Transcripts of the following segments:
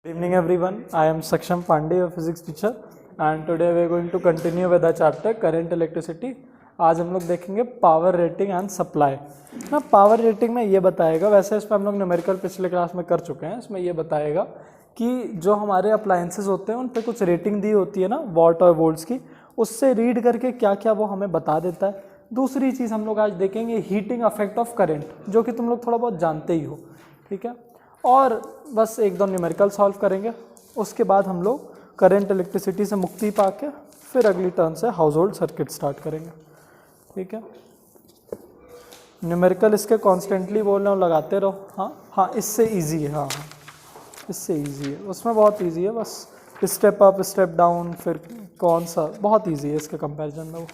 Good evening everyone, I am Saksham Pandey, a physics teacher and today we are going to continue with the chapter current electricity। आज हम लोग देखेंगे power rating and supply ना। Power rating में ये बताएगा, वैसे इसमें हम लोग न्यूमेरिकल पिछले क्लास में कर चुके हैं। इसमें ये बताएगा कि जो हमारे अप्लायंसेस होते हैं उन पे कुछ रेटिंग दी होती है ना, वॉट और वोल्ट्स की, उससे रीड करके क्या क्या वो हमें बता देता है। दूसरी चीज़ हम लोग आज देखेंगे हीटिंग अफेक्ट ऑफ करेंट, जो कि तुम लोग थोड़ा बहुत जानते ही हो, ठीक है। और बस एक दो न्यूमेरिकल सॉल्व करेंगे, उसके बाद हम लोग करंट इलेक्ट्रिसिटी से मुक्ति पाके फिर अगली टर्न से हाउस होल्ड सर्किट स्टार्ट करेंगे, ठीक है। न्यूमेरिकल इसके कॉन्स्टेंटली बोल रहे हो, लगाते रहो। हाँ, इससे इजी है। हाँ, इससे इजी है, उसमें बहुत इजी है। बस स्टेप अप स्टेप डाउन, फिर कौन सा बहुत इजी है इसके कंपैरिजन में। वो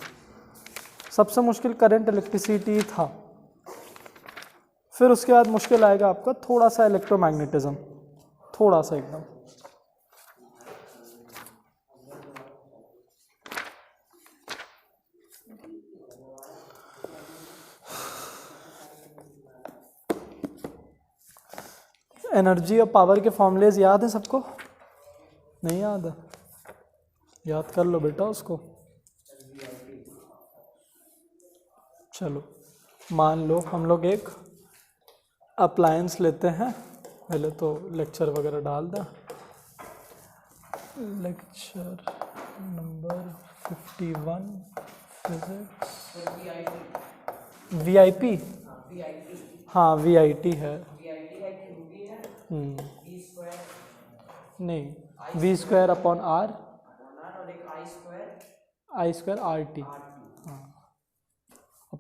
सबसे मुश्किल करंट इलेक्ट्रिसिटी था, फिर उसके बाद मुश्किल आएगा आपका थोड़ा सा इलेक्ट्रोमैग्नेटिज्म, थोड़ा सा एकदम। एनर्जी और पावर के फॉर्मूलेज याद हैं सबको? नहीं याद है? याद कर लो बेटा उसको। चलो मान लो हम लोग एक अप्लायंस लेते हैं, पहले तो लेक्चर वगैरह डाल दें। Lecture number 51 physics, VIP. हाँ वीआईटी है। नहीं, V square upon R, I square R T. हाँ,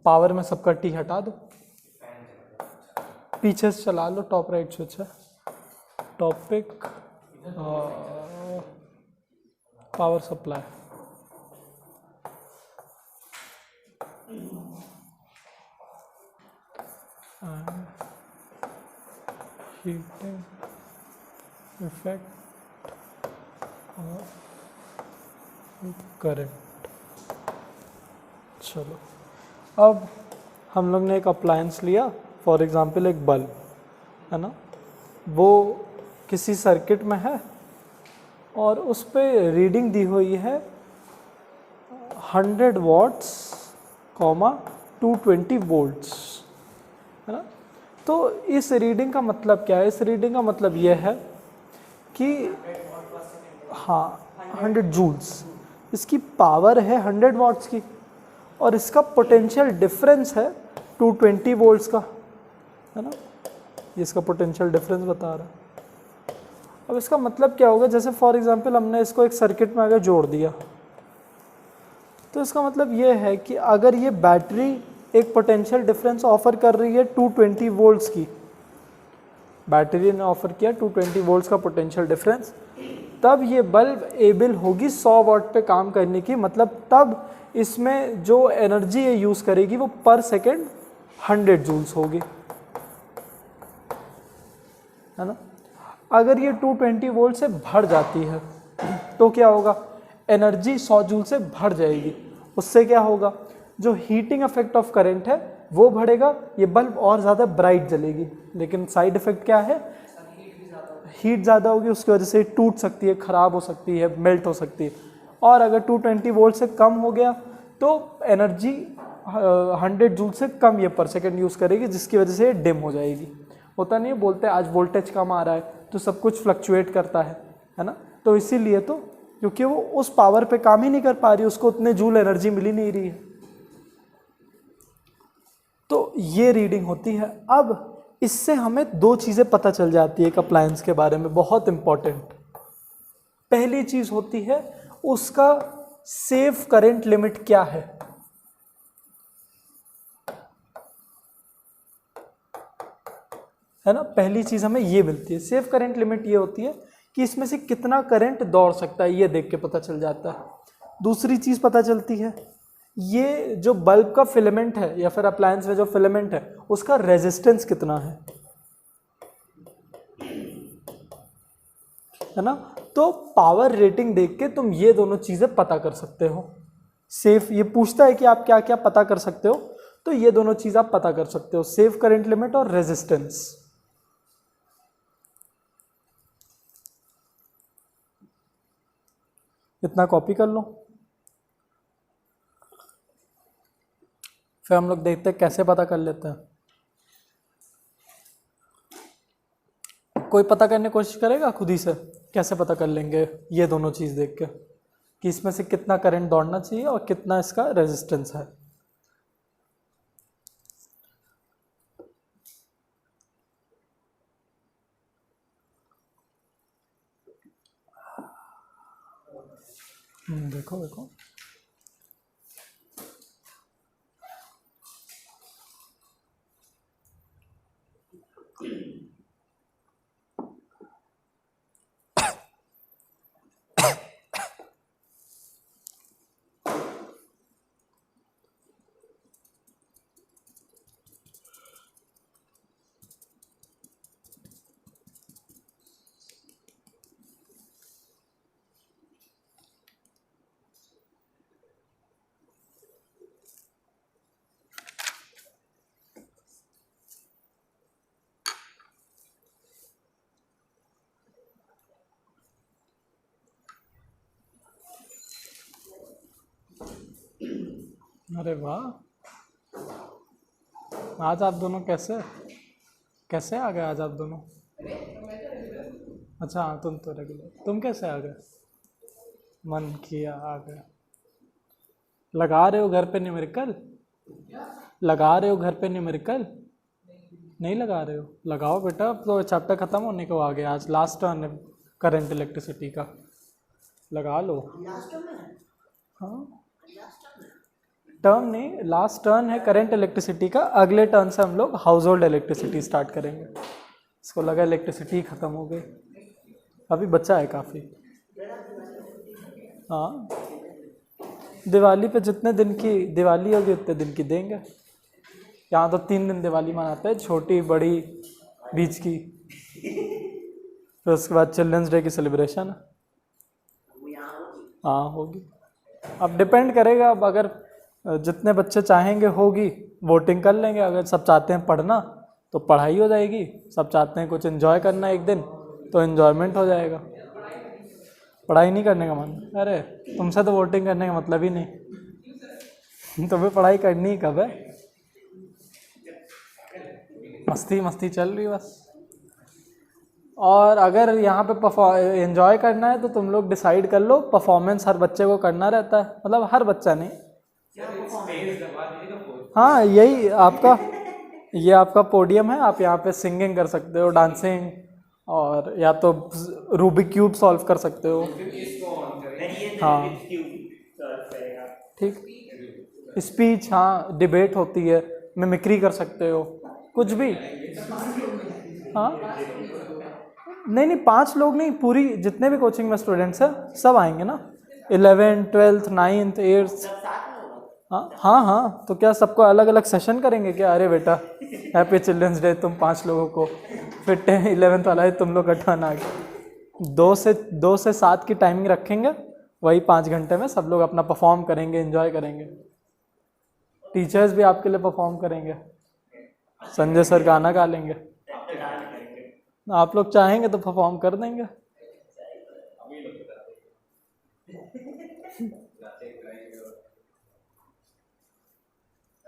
पावर में सबका टी हटा दो, पीछे से चला लो, टॉप राइट स्विच है। Topic power supply, heating effect of current. चलो अब हम लोग ने एक अप्लायंस लिया, फॉर एग्जांपल एक बल्ब है ना, वो किसी सर्किट में है और उस पे रीडिंग दी हुई है 100 वॉट्स, 220 वोल्ट्स, है ना। तो इस रीडिंग का मतलब क्या है? इस रीडिंग का मतलब यह है कि हाँ 100 जूल्स, इसकी पावर है 100 वॉट्स की और इसका पोटेंशियल डिफरेंस है 220 वोल्ट्स का, है ना। ये इसका पोटेंशियल डिफरेंस बता रहा है। अब इसका मतलब क्या होगा? जैसे फॉर एग्जांपल हमने इसको एक सर्किट में अगर जोड़ दिया, तो इसका मतलब ये है कि अगर ये बैटरी एक पोटेंशियल डिफरेंस ऑफर कर रही है 220 वोल्ट्स की, बैटरी ने ऑफर किया 220 वोल्ट्स का पोटेंशियल डिफरेंस, तब ये बल्ब एबल होगी 100 वाट पे काम करने की। मतलब तब इसमें जो एनर्जी ये यूज़ करेगी वो पर सेकेंड 100 जूल्स होगी, है ना। अगर ये 220 वोल्ट से बढ़ जाती है तो क्या होगा? एनर्जी 100 जूल से बढ़ जाएगी। उससे क्या होगा? जो हीटिंग इफेक्ट ऑफ करंट है वो बढ़ेगा, ये बल्ब और ज़्यादा ब्राइट जलेगी। लेकिन साइड इफेक्ट क्या है? हीट ज़्यादा होगी, उसकी वजह से टूट सकती है, ख़राब हो सकती है, मेल्ट हो सकती है। और अगर 220 वोल्ट से कम हो गया तो एनर्जी 100 जूल से कम ये पर सेकेंड यूज़ करेगी, जिसकी वजह से डिम हो जाएगी। होता नहीं है, बोलते हैं आज वोल्टेज कम आ रहा है तो सब कुछ फ्लक्चुएट करता है ना। तो इसीलिए तो क्योंकि वो उस पावर पे काम ही नहीं कर पा रही, उसको उतने जूल एनर्जी मिल ही नहीं रही है। तो ये रीडिंग होती है। अब इससे हमें दो चीज़ें पता चल जाती है एक अप्लायंस के बारे में, बहुत इंपॉर्टेंट। पहली चीज़ होती है उसका सेफ करंट लिमिट क्या है ना। पहली चीज़ हमें ये मिलती है, सेफ करंट लिमिट ये होती है कि इसमें से कितना करंट दौड़ सकता है, ये देख के पता चल जाता है। दूसरी चीज़ पता चलती है, ये जो बल्ब का फिलामेंट है या फिर अप्लायंस में जो फिलामेंट है उसका रेजिस्टेंस कितना है ना। तो पावर रेटिंग देख के तुम ये दोनों चीज़ें पता कर सकते हो। सेफ ये पूछता है कि आप क्या क्या पता कर सकते हो, तो ये दोनों चीज़ आप पता कर सकते हो, सेफ करंट लिमिट और रेजिस्टेंस। इतना कॉपी कर लो। फिर हम लोग देखते हैं कैसे पता कर लेते हैं। कोई पता करने की कोशिश करेगा खुद ही से, कैसे पता कर लेंगे ये दोनों चीज़ देख के कि इसमें से कितना करंट दौड़ना चाहिए और कितना इसका रेजिस्टेंस है। देखो देखो अरे वाह, आज आप दोनों कैसे कैसे आ गए आज आप दोनों? अच्छा हाँ, तुम तो रेगुलर, तुम कैसे आ गए? मन किया आ गए। लगा रहे हो घर पे न्यूमेरिकल? लगा रहे हो घर पे न्यूमेरिकल? नहीं लगा रहे हो? लगाओ बेटा, अब तो चैप्टर ख़त्म होने को आ गया, आज लास्ट टर्न है करंट इलेक्ट्रिसिटी का, लगा लो। हाँ, टर्म नहीं, लास्ट टर्न है करंट इलेक्ट्रिसिटी का, अगले टर्न से हम लोग हाउस होल्ड इलेक्ट्रिसिटी स्टार्ट करेंगे। इसको लगा इलेक्ट्रिसिटी ख़त्म हो गई, अभी बचा है काफ़ी। हाँ, दिवाली पे जितने दिन की दिवाली होगी उतने दिन की देंगे। यहाँ तो 3 दिन दिवाली मनाते हैं, छोटी बड़ी बीच की, फिर उसके बाद चिल्ड्रंस डे की सेलिब्रेशन है। हाँ होगी, अब डिपेंड करेगा, अब अगर जितने बच्चे चाहेंगे होगी, वोटिंग कर लेंगे। अगर सब चाहते हैं पढ़ना तो पढ़ाई हो जाएगी, सब चाहते हैं कुछ एंजॉय करना एक दिन तो एंजॉयमेंट हो जाएगा। पढ़ाई नहीं करने का मन, अरे तुमसे तो वोटिंग करने का मतलब ही नहीं तुम्हें पढ़ाई करनी ही कब है? मस्ती मस्ती चल रही बस। और अगर यहाँ पे एंजॉय करना है तो तुम लोग डिसाइड कर लो, परफॉर्मेंस हर बच्चे को करना रहता है, मतलब हर बच्चा नहीं। हाँ यही आपका, ये आपका पोडियम है, आप यहाँ पे सिंगिंग कर सकते हो, डांसिंग, और या तो रूबिक क्यूब सॉल्व कर सकते हो। हाँ ठीक, स्पीच, हाँ डिबेट होती है, मिमिक्री कर सकते हो, कुछ भी। हाँ नहीं नहीं, 5 लोग नहीं, पूरी जितने भी कोचिंग में स्टूडेंट्स हैं सब आएंगे ना, 11th 12th 9th 8th। हाँ हाँ हाँ, तो क्या सबको अलग अलग सेशन करेंगे क्या? अरे बेटा हैप्पी चिल्ड्रंस डे तुम 5 लोगों को, फिर 11th वाला है तुम लोग 18 आ गए। 2 से 7 की टाइमिंग रखेंगे, वही 5 घंटे में सब लोग अपना परफॉर्म करेंगे, एंजॉय करेंगे। टीचर्स भी आपके लिए परफॉर्म करेंगे, संजय सर गाना गा लेंगे, आप लोग चाहेंगे तो परफॉर्म कर देंगे।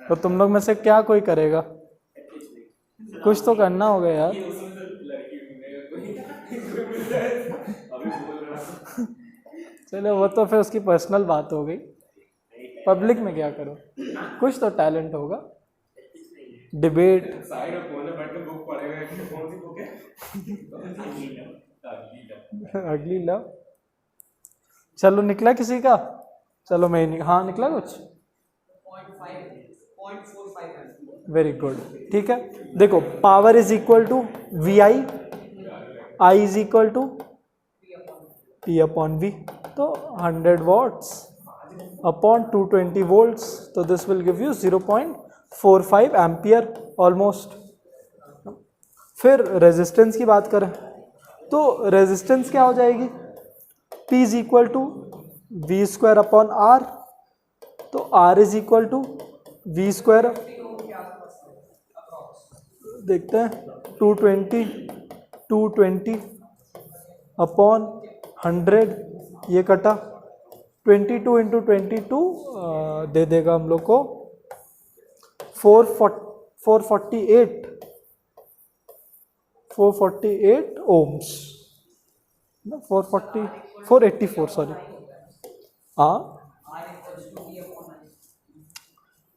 तो तुम लोग में से क्या कोई करेगा? कुछ तो करना होगा यार। चलो वो तो फिर उसकी पर्सनल बात हो गई, पब्लिक में क्या करो, कुछ तो टैलेंट होगा। डिबेट अगली लव, चलो निकला किसी का? चलो मैं ही हाँ निकला कुछ, 0.45। गुड, ठीक है। देखो power is equal to V I, I is equal to P upon V, तो 100 वॉट्स अपॉन 220 वोल्ट्स, तो this will give you 0.45 ampere almost. फिर रेजिस्टेंस की बात करें तो रेजिस्टेंस क्या हो जाएगी? P is equal to V square upon R, तो R is equal to V square, देखते हैं 220 अपॉन 100, ये कटा 22 इंटू 22 दे देगा हम लोग को 448 ओम्स ना, 484 सॉरी। हाँ,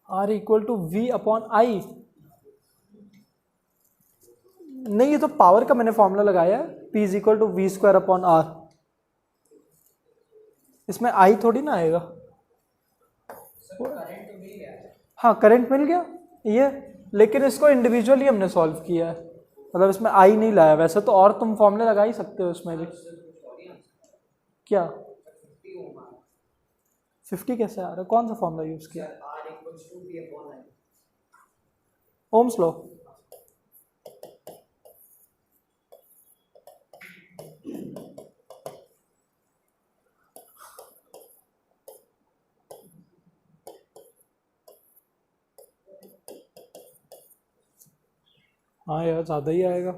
R equal to V upon I. नहीं, ये तो पावर का मैंने फॉर्मूला लगाया है, P is equal to V square upon R. इसमें आई थोड़ी ना आएगा। हाँ, करंट मिल गया ये, लेकिन इसको इंडिविजुअली हमने सॉल्व किया है, मतलब इसमें आई नहीं लाया। वैसे तो और तुम फॉर्मूले लगा ही सकते हो इसमें भी। क्या 50 कैसे आ रहा है? कौन सा फॉर्मूला यूज किया? Ohm's law. हाँ यार, ज़्यादा ही आएगा।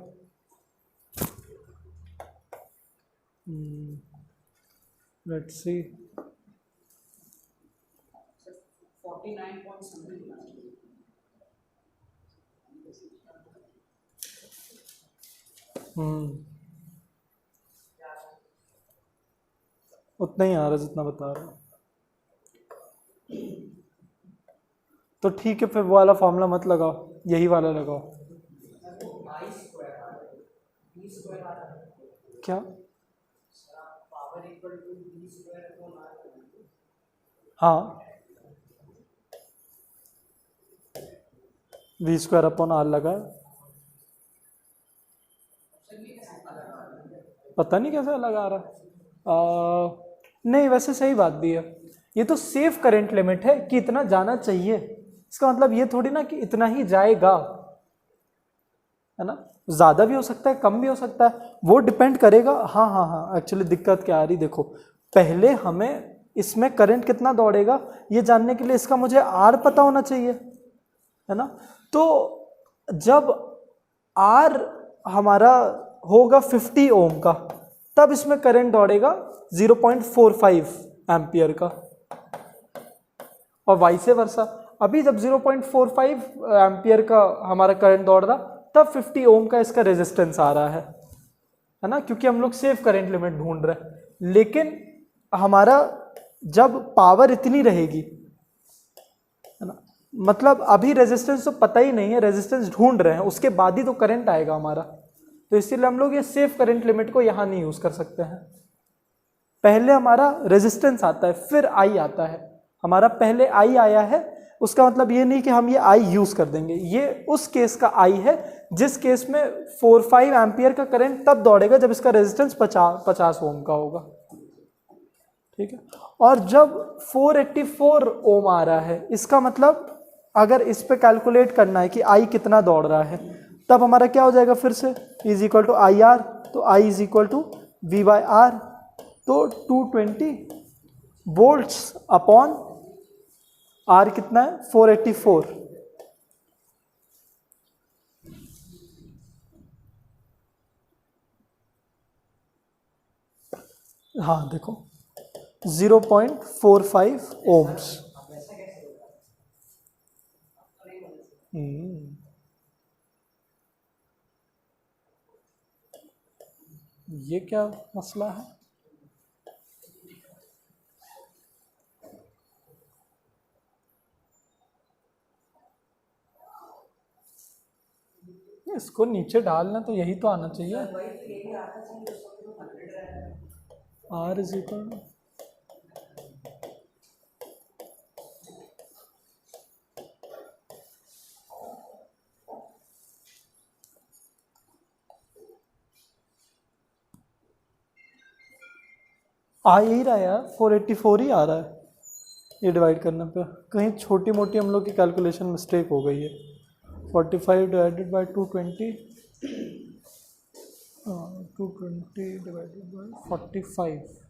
Let's see. 49 उतना ही आ रहा जितना बता रहा हूँ। तो ठीक है, फिर वो वाला फॉर्मूला मत लगाओ, यही वाला लगाओ। क्या? हाँ, वी स्क्वायर अपॉन आर लगा। पता नहीं कैसे अलग आ रहा। नहीं, वैसे सही बात भी है। ये तो सेफ करंट लिमिट है कि इतना जाना चाहिए, इसका मतलब ये थोड़ी ना कि इतना ही जाएगा, है ना। ज़्यादा भी हो सकता है, कम भी हो सकता है, वो डिपेंड करेगा। हाँ हाँ हाँ, एक्चुअली दिक्कत क्या आ रही, देखो पहले हमें इसमें करंट कितना दौड़ेगा ये जानने के लिए इसका मुझे आर पता होना चाहिए, है ना। तो जब आर हमारा होगा 50 ओम का, तब इसमें करंट दौड़ेगा 0.45 एम्पियर का, और वाइसे वर्सा। अभी जब 0.45 एम्पियर का हमारा करंट दौड़ रहा, तब 50 ओम का इसका रेजिस्टेंस आ रहा है ना, क्योंकि हम लोग सेफ करंट लिमिट ढूंढ रहे हैं। लेकिन हमारा जब पावर इतनी रहेगी, है ना, मतलब अभी रेजिस्टेंस तो पता ही नहीं है, रेजिस्टेंस ढूंढ रहे हैं, उसके बाद ही तो करंट आएगा हमारा। तो इसीलिए हम लोग ये सेफ करंट लिमिट को यहाँ नहीं यूज कर सकते हैं। पहले हमारा रेजिस्टेंस आता है, फिर आई आता है। हमारा पहले आई आया है, उसका मतलब ये नहीं कि हम ये आई यूज कर देंगे। ये उस केस का आई है जिस केस में 45 एम्पियर का करंट तब दौड़ेगा जब इसका रेजिस्टेंस 50 ओम का होगा, ठीक है। और जब 484 ओम आ रहा है, इसका मतलब अगर इस पे कैलकुलेट करना है कि आई कितना दौड़ रहा है, तब हमारा क्या हो जाएगा, फिर से is equal to I R. तो I is equal to V by R. तो 220 वोल्ट्स अपॉन आर कितना है, 484। हाँ देखो, 0.45 ओम्स। ये क्या मसला है? इसको नीचे डालना तो यही तो आना चाहिए। आर इज इक्वल, आ यही रहा है यार, 484 ही आ रहा है। ये डिवाइड करने पे कहीं छोटी मोटी हम लोग की कैलकुलेशन मिस्टेक हो गई है। 45 divided by 220, 220 divided by 45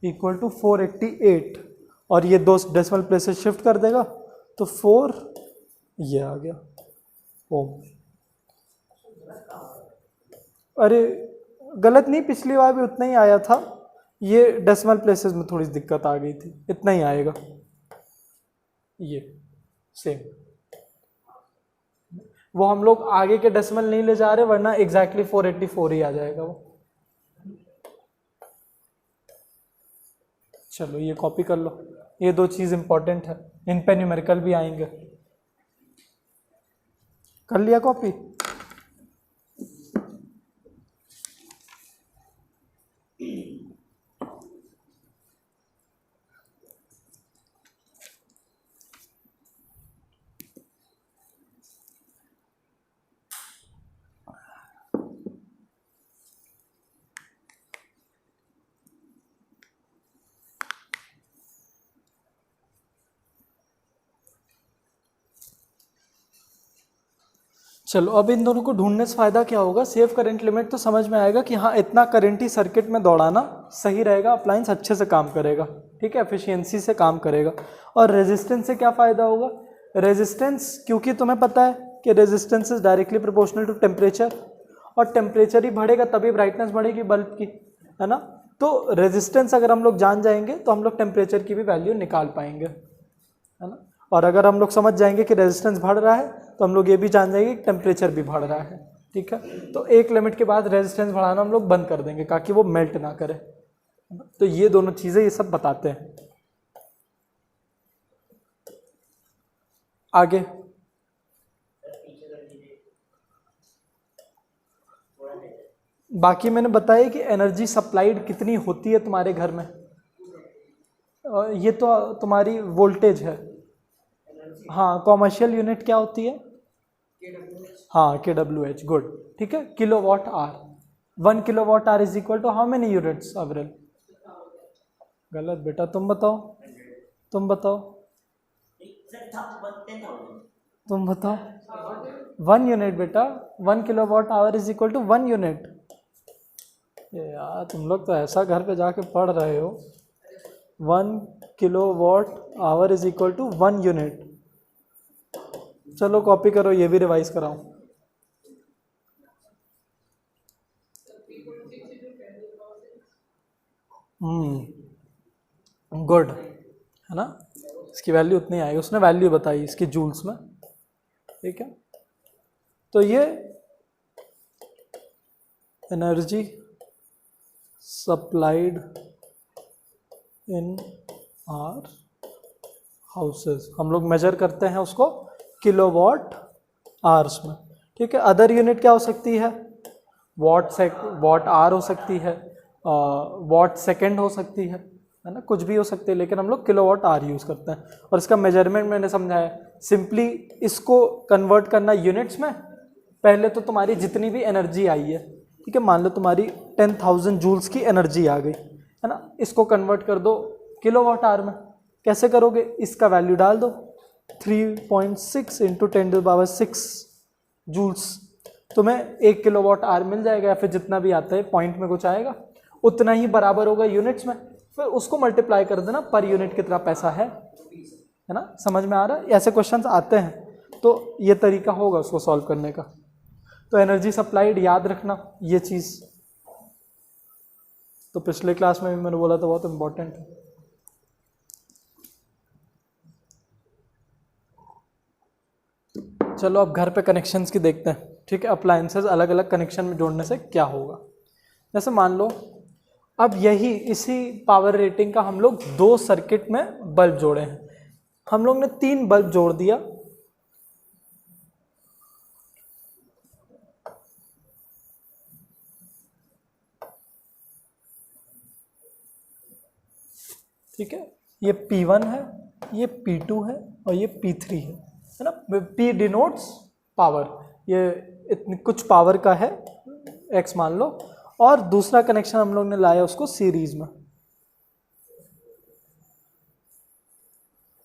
equal to 488, और ये दो डेसिमल प्लेसेस शिफ्ट कर देगा तो 4 ये आ गया ओम। अरे गलत नहीं, पिछली बार भी उतना ही आया था, ये डेसिमल प्लेसेस में थोड़ी दिक्कत आ गई थी, इतना ही आएगा, ये सेम। वो हम लोग आगे के डेसिमल नहीं ले जा रहे, वरना एग्जैक्टली 484 ही आ जाएगा वो। चलो ये कॉपी कर लो, ये दो चीज इंपॉर्टेंट है, इन पे न्यूमेरिकल भी आएंगे। कर लिया कॉपी? चलो अब इन दोनों को ढूंढने से फायदा क्या होगा, सेव करंट लिमिट तो समझ में आएगा कि हाँ इतना करंट ही सर्किट में दौड़ाना सही रहेगा, अप्लायंस अच्छे से काम करेगा, ठीक है, एफिशिएंसी से काम करेगा। और रेजिस्टेंस से क्या फायदा होगा? रेजिस्टेंस, क्योंकि तुम्हें पता है कि resistance is directly proportional to temperature, और टेम्परेचर ही बढ़ेगा तभी ब्राइटनेस बढ़ेगी बल्ब की, है ना। तो रेजिस्टेंस अगर हम लोग जान जाएंगे तो हम लोग टेम्परेचर की भी वैल्यू निकाल पाएंगे, है ना। और अगर हम लोग समझ जाएंगे कि रेजिस्टेंस बढ़ रहा है तो हम लोग ये भी जान जाएंगे कि टेम्परेचर भी बढ़ रहा है, ठीक है। तो एक लिमिट के बाद रेजिस्टेंस बढ़ाना हम लोग बंद कर देंगे ताकि वो मेल्ट ना करे। तो ये दोनों चीज़ें ये सब बताते हैं। आगे बाकी मैंने बताया कि एनर्जी सप्लाइड कितनी होती है तुम्हारे घर में, ये तो तुम्हारी वोल्टेज है। हाँ, कॉमर्शियल यूनिट क्या होती है? हाँ, kWh, गुड, ठीक है, kilowatt hour. 1 kilowatt hour is equal to how many units अवरेल? गलत बेटा, तुम बताओ, तुम बताओ, तुम बताओ। 1 यूनिट बेटा, 1 kilowatt hour is equal to 1 unit. यार तुम लोग तो ऐसा घर पे जाके पढ़ रहे हो, 1 kilowatt hour is equal to 1 unit. चलो कॉपी करो, ये भी रिवाइज कराऊं। गुड, है ना, इसकी वैल्यू उतनी आई, उसने वैल्यू बताई इसकी जूल्स में, ठीक है। तो ये energy supplied in our houses, हम लोग मेजर करते हैं उसको किलोवाट आवर्स में, ठीक है। अदर यूनिट क्या हो सकती है? वॉट आर हो सकती है, वॉट सेकेंड हो सकती है ना, कुछ भी हो सकती है, लेकिन हम लोग किलोवाट आर यूज़ करते हैं। और इसका मेजरमेंट मैंने समझाया, सिंपली इसको कन्वर्ट करना यूनिट्स में। पहले तो तुम्हारी जितनी भी एनर्जी आई है, ठीक है, मान लो तुम्हारी 10,000 जूल्स की एनर्जी आ गई, है ना, इसको कन्वर्ट कर दो किलोवाट आर में। कैसे करोगे? इसका वैल्यू डाल दो, 3.6 इंटू 10⁻6 जूल्स, तुम्हें 1 किलोवाट आर मिल जाएगा, या फिर जितना भी आता है पॉइंट में कुछ आएगा, उतना ही बराबर होगा यूनिट्स में। फिर उसको मल्टीप्लाई कर देना, पर यूनिट कितना पैसा है ना। समझ में आ रहा है? ऐसे क्वेश्चंस आते हैं, तो ये तरीका होगा उसको सॉल्व करने का। तो एनर्जी सप्लाइड याद रखना ये चीज़, तो पिछले क्लास में भी मैंने बोला था बहुत इंपॉर्टेंट है। चलो अब घर पे कनेक्शंस की देखते हैं, ठीक है। अप्लायंसेस अलग अलग कनेक्शन में जोड़ने से क्या होगा? जैसे मान लो अब इसी पावर रेटिंग का हम लोग 2 सर्किट में बल्ब जोड़े हैं, हम लोग ने 3 बल्ब जोड़ दिया, ठीक है। ये P1 है, ये P2 है और ये P3 है ना। P डिनोट्स पावर, ये इतनी कुछ पावर का है X मान लो, और दूसरा कनेक्शन हम लोग ने लाया उसको सीरीज में,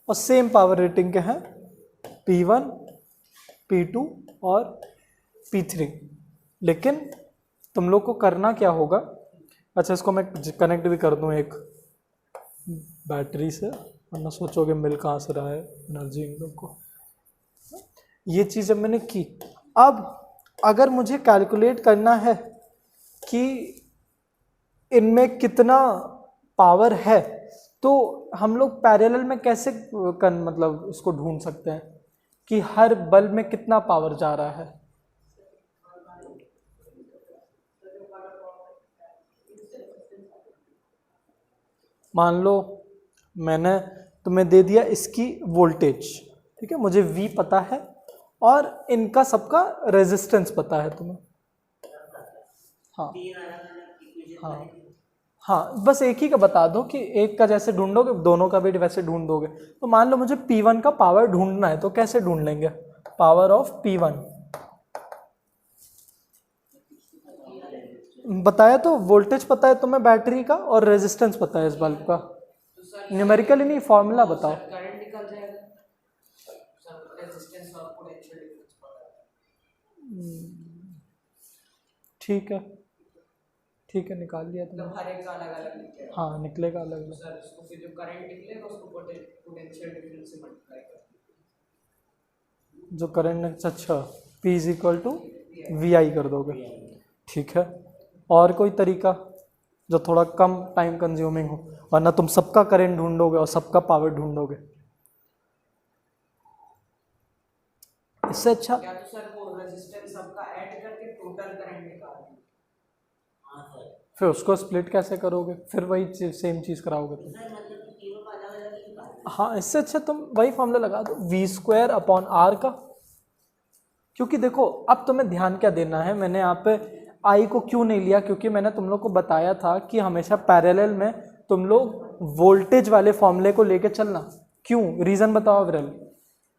और सेम पावर रेटिंग के हैं P1, P2 और P3। लेकिन तुम लोग को करना क्या होगा, अच्छा इसको मैं कनेक्ट भी कर दूं एक बैटरी से, वरना सोचोगे मिल कहाँ से रहा है एनर्जी इन लोग को। ये चीज़ जब मैंने की, अब अगर मुझे कैलकुलेट करना है कि इनमें कितना पावर है, तो हम लोग पैरेलल में कैसे मतलब इसको ढूंढ सकते हैं कि हर बल्ब में कितना पावर जा रहा है? मान लो मैंने तुम्हें दे दिया इसकी वोल्टेज, ठीक है, मुझे V पता है और इनका सबका रेजिस्टेंस पता है तुम्हें। हाँ हाँ हाँ, बस एक ही का बता दो कि एक का जैसे ढूंढोगे दोनों का भी वैसे ढूंढ दोगे। तो मान लो मुझे P1 का पावर ढूंढना है, तो कैसे ढूंढ लेंगे? पावर ऑफ P1 बताया, तो वोल्टेज पता है तुम्हें बैटरी का और रेजिस्टेंस पता है इस बल्ब का। न्यूमेरिकली नहीं, फॉर्मूला बताओ। करंट निकल जाएगा सर, रेजिस्टेंस और पोटेंशियल डिफरेंस पता है। ठीक है, ठीक है, निकाल लिया तुमने। मतलब हर एक का अलग अलग निकलेगा। हाँ, निकलेगा अलग अलग। सर इसको फिर जो करंट निकलेगा उसको पोटेंशियल डिफरेंस से मल्टीप्लाई कर, जो करंट, अच्छा, P is equal to VI कर दोगे, ठीक है। और कोई तरीका जो थोड़ा कम टाइम कंज्यूमिंग हो, वरना तुम सबका करंट ढूंढोगे और सबका पावर ढूंढोगे। इससे अच्छा या तो सर वो रेजिस्टेंस सबका ऐड करके टोटल करंट निकाल दें। हाँ सर, फिर उसको स्प्लिट कैसे करोगे? फिर वही सेम चीज़ कराओगे तुम। सर मतलब कि तीनों का अलग अलग ही निकाल। हाँ, इससे अच्छा तुम वही फॉर्मूला लगा दो V²/R का। क्योंकि देखो अब तुम्हें ध्यान क्या देना है, मैंने यहाँ पे I को क्यों नहीं लिया, क्योंकि मैंने तुम लोग को बताया था कि हमेशा पैरेलल में तुम लोग वोल्टेज वाले फॉर्मूले को लेके चलना। क्यों? रीज़न बताओ अविरल,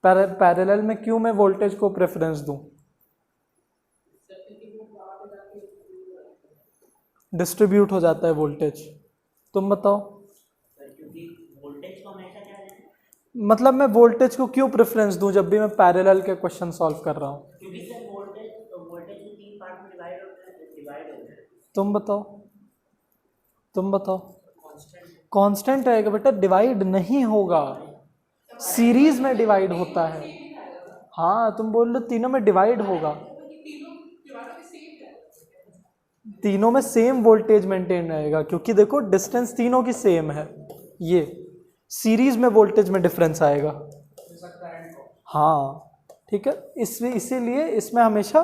पैरेलल में क्यों मैं वोल्टेज को प्रेफरेंस दूं? डिस्ट्रीब्यूट हो जाता है वोल्टेज। तुम बताओ। क्योंकि वोल्टेज को हमेशा क्या है, मतलब मैं वोल्टेज को क्यों प्रेफरेंस दूं जब भी मैं पैरेलल के क्वेश्चन सॉल्व कर रहा हूँ? क्योंकि सर वोल्टेज को तीन पार्ट में डिवाइड होता है। तुम बताओ, तुम बताओ। कांस्टेंट रहेगा बेटा, डिवाइड नहीं होगा, सीरीज में डिवाइड होता है। हाँ, तुम बोल लो तीनों में डिवाइड होगा, तीनों में सेम वोल्टेज मेंटेन रहेगा, क्योंकि देखो डिस्टेंस तीनों की सेम है। ये सीरीज में वोल्टेज में डिफरेंस आएगा। हाँ, ठीक है, इसीलिए इसमें हमेशा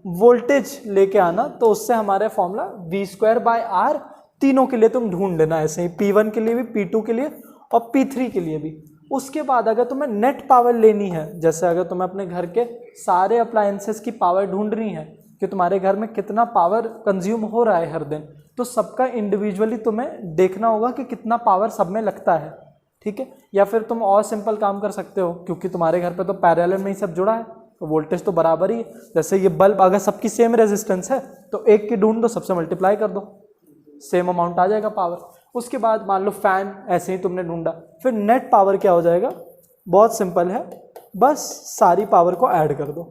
वोल्टेज लेके आना, तो उससे हमारा फॉर्मूला V²/R तीनों के लिए तुम ढूंढ लेना, ऐसे ही P1 के लिए भी, P2 के लिए और P3 के लिए भी। उसके बाद अगर तुम्हें नेट पावर लेनी है, जैसे अगर तुम्हें अपने घर के सारे अप्लायंसेस की पावर ढूंढनी है कि तुम्हारे घर में कितना पावर कंज्यूम हो रहा है हर दिन, तो सबका इंडिविजुअली तुम्हें देखना होगा कि कितना पावर सब में लगता है, ठीक है। या फिर तुम और सिंपल काम कर सकते हो, क्योंकि तुम्हारे घर पे तो पैरेलल में ही सब जुड़ा है, तो वोल्टेज तो बराबर ही है। जैसे ये बल्ब अगर सबकी सेम रेजिस्टेंस है तो एक की ढूंढ दो, सबसे मल्टीप्लाई कर दो, सेम अमाउंट आ जाएगा पावर। उसके बाद मान लो फैन ऐसे ही तुमने ढूंढा, फिर नेट पावर क्या हो जाएगा? बहुत सिंपल है, बस सारी पावर को ऐड कर दो,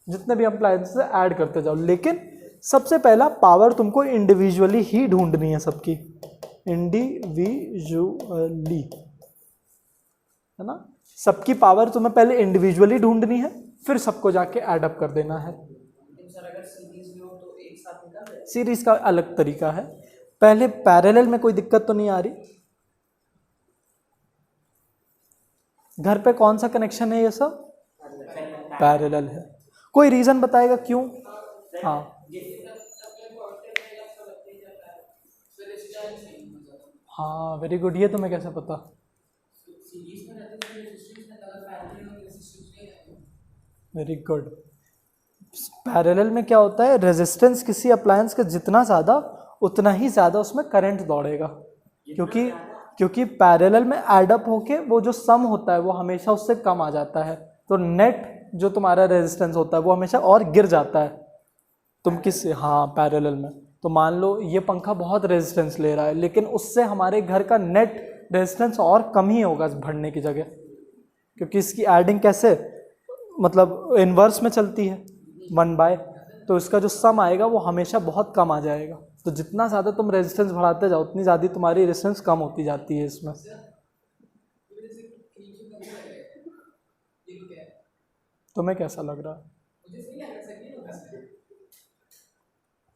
जितने भी अप्लायंसेस ऐड करते जाओ। लेकिन सबसे पहला पावर तुमको इंडिविजुअली ही ढूंढनी है, सबकी इंडिविजुअली, है ना। सबकी पावर तुम्हें पहले इंडिविजुअली ढूंढनी है, फिर सबको जाके ऐड अप कर देना है। सर अगर सीरीज में हो तो एक साथ निकाल दें। सीरीज का अलग तरीका है, पहले पैरेलल में कोई दिक्कत तो नहीं आ रही? घर पे कौन सा कनेक्शन है? ये सब पैरेलल है। कोई रीजन बताएगा क्यों? हाँ, हाँ, वेरी गुड। ये तुम्हें कैसे पता? Very good. पैरेलल में क्या होता है, रेजिस्टेंस किसी अप्लायंस का जितना ज़्यादा उतना ही ज़्यादा उसमें करंट दौड़ेगा, क्योंकि पैरेलल में ऐड अप होके वो जो सम होता है वो हमेशा उससे कम आ जाता है, तो नेट जो तुम्हारा रेजिस्टेंस होता है वो हमेशा और गिर जाता है। तुम किस, हाँ, पैरेलल में तो मान लो ये पंखा बहुत रेजिस्टेंस ले रहा है, लेकिन उससे हमारे घर का नेट रेजिस्टेंस और कम ही होगा भरने की जगह, क्योंकि इसकी एडिंग कैसे, मतलब इन्वर्स में चलती है 1/, तो इसका जो सम आएगा वो हमेशा बहुत कम आ जाएगा। तो जितना ज़्यादा तुम रेजिस्टेंस बढ़ाते जाओ उतनी ज़्यादा तुम्हारी रेजिस्टेंस कम होती जाती है इसमें। तुम्हें कैसा लग रहा है?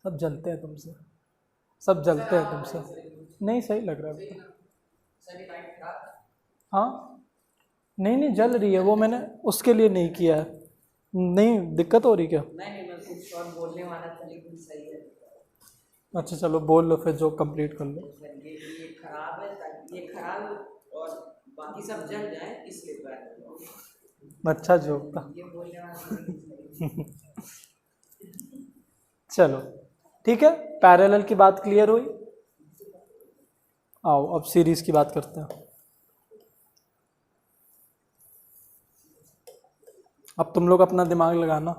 सब जलते हैं तुमसे, सब जलते हैं तुमसे। नहीं सही लग रहा है बेटा। सर ये लाइट खराब है। हाँ नहीं नहीं जल रही है, वो मैंने उसके लिए नहीं किया है। नहीं दिक्कत हो रही क्या? नहीं मैं कुछ और बोलने वाला था लेकिन सही है। अच्छा चलो बोल लो फिर, जो कंप्लीट कर लो। सर ये खराब है, ताकि ये खराब और बाकी सब जल जाए इसलिए कर अच्छा जोक था। ये बोलने वाला था लेकिन सही। चलो ठीक है, पैरेलल की बात क्लियर हुई। आओ अब सीरीज की बात करते हैं। अब तुम लोग अपना दिमाग लगाना।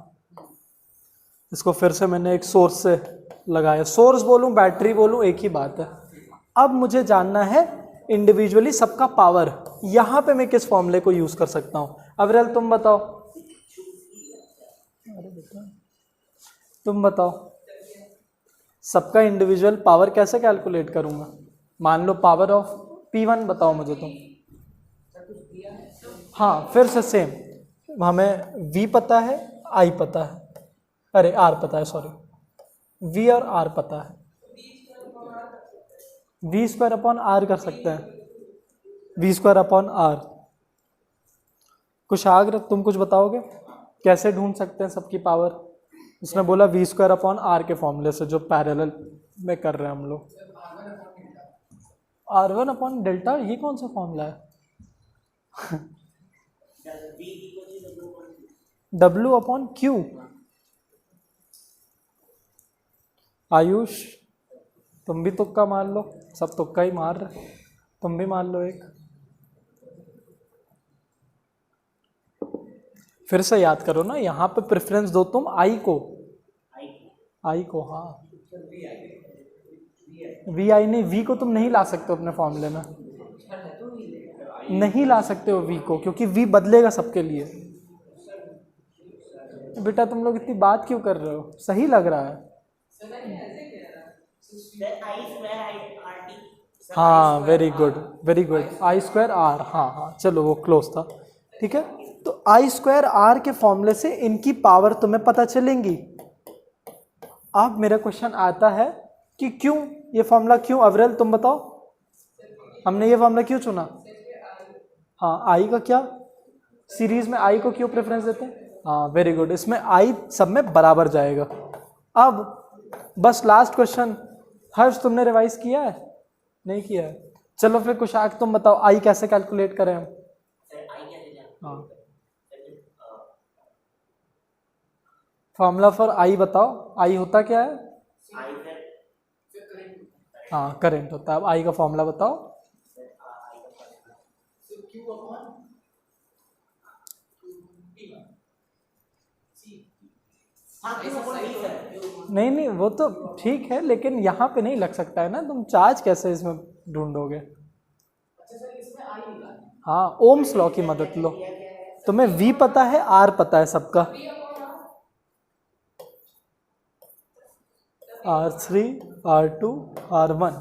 इसको फिर से मैंने एक सोर्स से लगाया, सोर्स बोलूं बैटरी बोलूं एक ही बात है। अब मुझे जानना है इंडिविजुअली सबका पावर, यहां पे मैं किस फॉर्मूले को यूज कर सकता हूं। अविरल तुम बताओ। अरे बेटा तुम बताओ, सबका इंडिविजुअल पावर कैसे कैलकुलेट करूंगा। मान लो पावर ऑफ P1 बताओ मुझे तुम। हाँ फिर से सेम, हमें V पता है, I पता है, अरे R पता है, सॉरी V और R पता है। V स्क्वायर अपॉन R कर सकते हैं, V स्क्वायर अपॉन R। कुशाग्र तुम कुछ बताओगे कैसे ढूंढ सकते हैं सबकी पावर। उसने बोला V स्क्वायर अपॉन R के फॉर्मूले से, जो पैरेलल में कर रहे हैं हम लोग। R1 अपॉन डेल्टा, ये कौन सा फॉर्मूला है? W upon Q। आयुष तुम भी तुक्का मार लो, सब तुक्का ही मार रहे, तुम भी मार लो एक। फिर से याद करो ना, यहाँ पे प्रेफरेंस दो तुम आई को, हाँ वी आई नहीं, वी को तुम नहीं ला सकते हो अपने फॉर्मूले में, नहीं ला सकते हो वी को, क्योंकि वी बदलेगा सबके लिए। बेटा तुम लोग इतनी बात क्यों कर रहे हो, सही लग रहा है। हाँ very good very good, I square R, हाँ चलो वो क्लोज था। ठीक है, तो आई स्क्वायर आर के फॉर्मूले से इनकी पावर तुम्हें पता चलेंगी। अब मेरा क्वेश्चन आता है कि क्यों ये फॉर्मूला, क्यों अविरल तुम बताओ, हमने ये फॉर्मूला क्यों चुना। हाँ आई का क्या, सीरीज में आई को क्यों प्रेफरेंस देते हैं। हाँ वेरी गुड, इसमें आई सब में बराबर जाएगा। अब बस लास्ट क्वेश्चन, हर्ष तुमने रिवाइज किया है, नहीं किया है, चलो फिर कुशाक तुम बताओ आई कैसे कैलकुलेट करें हम। हाँ फॉर्मूला फॉर आई बताओ, आई होता क्या है। हाँ करेंट होता है। अब आई का फॉर्मूला बताओ। नहीं वो तो ठीक है, लेकिन यहाँ पे नहीं लग सकता है ना, तुम चार्ज कैसे इसमें ढूंढोगे। हाँ ओम्स लॉ की मदद लो, तुम्हें V पता है, R पता है सबका, R3 R2 R1,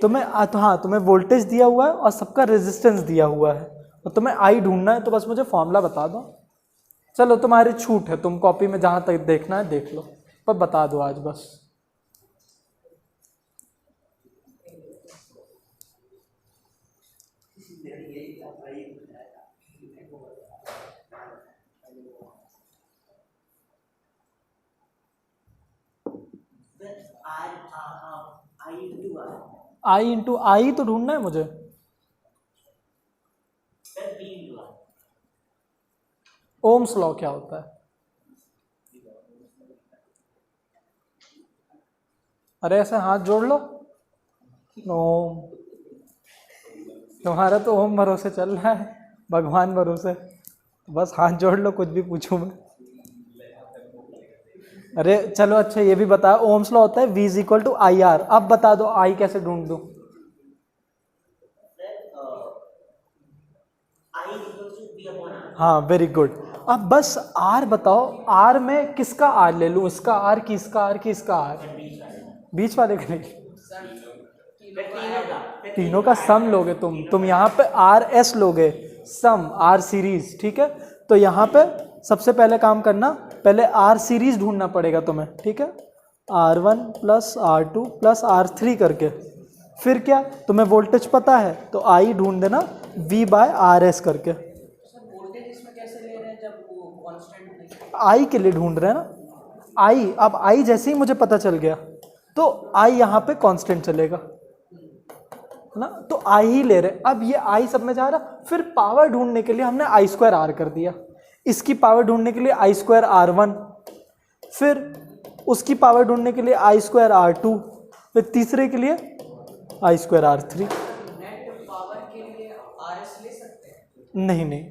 तुम्हें हाँ तुम्हें वोल्टेज दिया हुआ है और सबका रेजिस्टेंस दिया हुआ है, और तुम्हें I ढूंढना है, तो बस मुझे फॉर्मूला बता दो। चलो तुम्हारी छूट है, तुम कॉपी में जहाँ तक देखना है देख लो, पर बता दो आज बस। आई इंटू आई तो ढूंढना है मुझे। ओम्स लॉ क्या होता है। अरे ऐसे हाथ जोड़ लो। ओम, तुम्हारा तो ओम भरोसे चल रहा है, भगवान भरोसे, बस हाथ जोड़ लो, कुछ भी पूछूं मैं। अरे चलो अच्छा ये भी बताओ, ओम्स लॉ होता है V is equal to I R. अब बता दो आई कैसे ढूंढ दूं। हाँ वेरी गुड। अब बस R बताओ, R में किसका R ले लूं, इसका R की इसका R की इसका R, बीच वाले का नहीं, तीनों का सम लोगे तुम यहाँ पे RS लोगे, सम R सीरीज। ठीक है, तो यहाँ पे सबसे पहले काम करना, पहले R सीरीज ढूंढना पड़ेगा तुम्हें। ठीक है, R1 plus R2 plus R3 करके, फिर क्या तुम्हें वोल्टेज पता है तो I ढूंढ देना V/RS करके। सर वोल्टेज इसमें कैसे ले रहे हैं जब वो कांस्टेंट नहीं? I के लिए ढूंढ रहे हैं ना, I, अब I जैसे ही मुझे पता चल गया तो I यहाँ पे कांस्टेंट चलेगा ना, तो I ही ले रहे। अब ये I सब में जा रहा, फिर पावर ढूंढने के लिए हमने I²R कर दिया, इसकी पावर ढूंढने के लिए I²R1, फिर उसकी पावर ढूंढने के लिए I²R2, फिर तीसरे के लिए I²R3। नेट पावर के लिए आरएस ले सकते हैं? नहीं,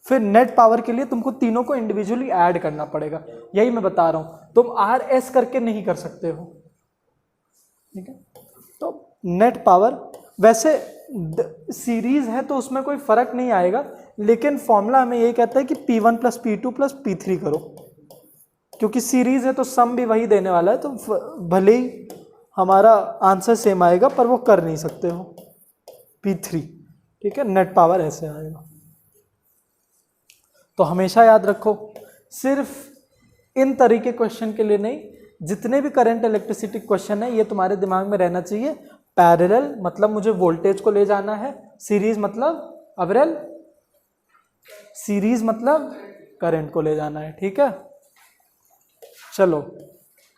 फिर नेट पावर के लिए तुमको तीनों को इंडिविजुअली ऐड करना पड़ेगा, यही मैं बता रहा हूं, तुम RS करके नहीं कर सकते हो, ठीक है। तो नेट पावर वैसे सीरीज है तो उसमें कोई फर्क नहीं आएगा, लेकिन फॉर्मूला हमें यही कहता है कि P1 plus P2 plus P3 करो, क्योंकि सीरीज है तो सम भी वही देने वाला है, तो भले ही हमारा आंसर सेम आएगा पर वो कर नहीं सकते हो P3, ठीक है। नेट पावर ऐसे आएगा। तो हमेशा याद रखो, सिर्फ इन तरीके क्वेश्चन के लिए नहीं, जितने भी करंट इलेक्ट्रिसिटी क्वेश्चन है ये तुम्हारे दिमाग में रहना चाहिए। पैरेलल मतलब मुझे वोल्टेज को ले जाना है, सीरीज मतलब अवरेल, सीरीज मतलब करंट को ले जाना है, ठीक है। चलो,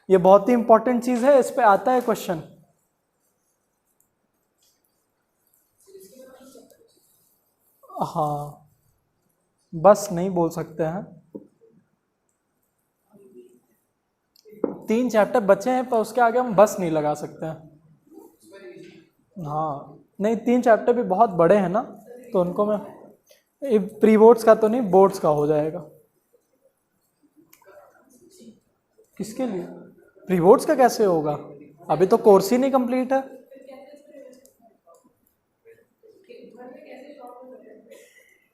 ये बहुत ही इंपॉर्टेंट चीज है, इस पे आता है क्वेश्चन। हाँ, बस नहीं बोल सकते हैं, 3 चैप्टर बचे हैं पर उसके आगे हम बस नहीं लगा सकते हैं। हाँ नहीं, 3 चैप्टर भी बहुत बड़े हैं ना, तो उनको मैं प्री बोर्ड्स का तो नहीं, बोर्ड्स का हो जाएगा। किसके लिए प्री बोर्ड्स का कैसे होगा, अभी तो कोर्स ही नहीं कंप्लीट है।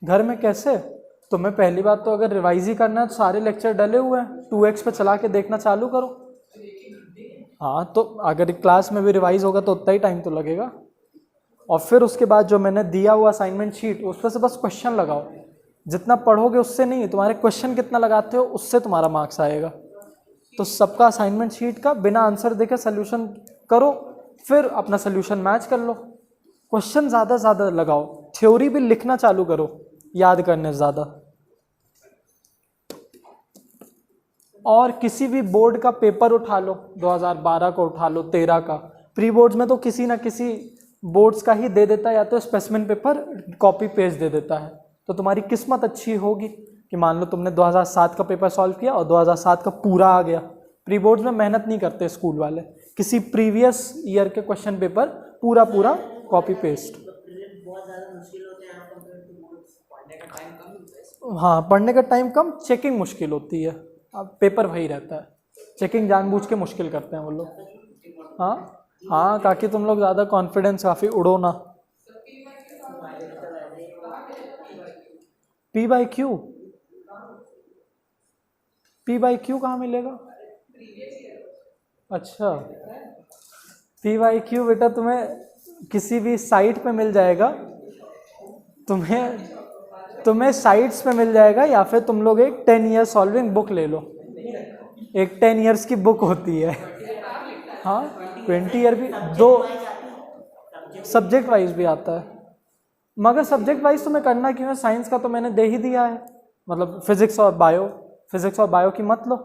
घर में कैसे, तुम्हें पहली बात तो अगर रिवाइज ही करना है तो सारे लेक्चर डले हुए हैं, 2x पे चला के देखना चालू करो। हाँ, तो अगर क्लास में भी रिवाइज होगा तो उतना ही टाइम तो लगेगा, और फिर उसके बाद जो मैंने दिया हुआ असाइनमेंट शीट उस पर से बस क्वेश्चन लगाओ, जितना पढ़ोगे उससे नहीं, तुम्हारे क्वेश्चन कितना लगाते हो उससे तुम्हारा मार्क्स आएगा। तो सबका असाइनमेंट शीट का बिना आंसर देखे सोल्यूशन करो, फिर अपना सोल्यूशन मैच कर लो, क्वेश्चन ज़्यादा ज़्यादा लगाओ, थ्योरी भी लिखना चालू करो याद करने ज़्यादा। और किसी भी बोर्ड का पेपर उठा लो, 2012 का उठा लो, 13 का, प्री बोर्ड्स में तो किसी ना किसी बोर्ड्स का ही दे देता है, या तो स्पेसिमेन पेपर कॉपी पेस्ट दे देता है। तो तुम्हारी किस्मत अच्छी होगी कि मान लो तुमने 2007 का पेपर सॉल्व किया और 2007 का पूरा आ गया। प्री बोर्ड्स में मेहनत नहीं करते स्कूल वाले, किसी प्रीवियस ईयर के क्वेश्चन पेपर पूरा कॉपी पेस्ट। हाँ, पढ़ने का टाइम कम, चेकिंग मुश्किल होती है, अब पेपर वही रहता है, चेकिंग जानबूझ के मुश्किल करते हैं वो लोग। हाँ, ताकि तुम लोग ज़्यादा कॉन्फिडेंस काफ़ी उड़ो ना। P/Q, P/Q कहाँ मिलेगा? अच्छा, P/Q बेटा तुम्हें किसी भी साइट पे मिल जाएगा, तुम्हें साइट्स पे मिल जाएगा, या फिर तुम लोग एक 10 ईयर सॉल्विंग बुक ले लो, एक 10 ईयर्स की बुक होती है। हाँ, 20 ईयर भी, 2 सब्जेक्ट वाइज भी आता है, मगर सब्जेक्ट वाइज तुम्हें करना क्यों है, साइंस का तो मैंने दे ही दिया है, मतलब फिजिक्स और बायो की मत लो,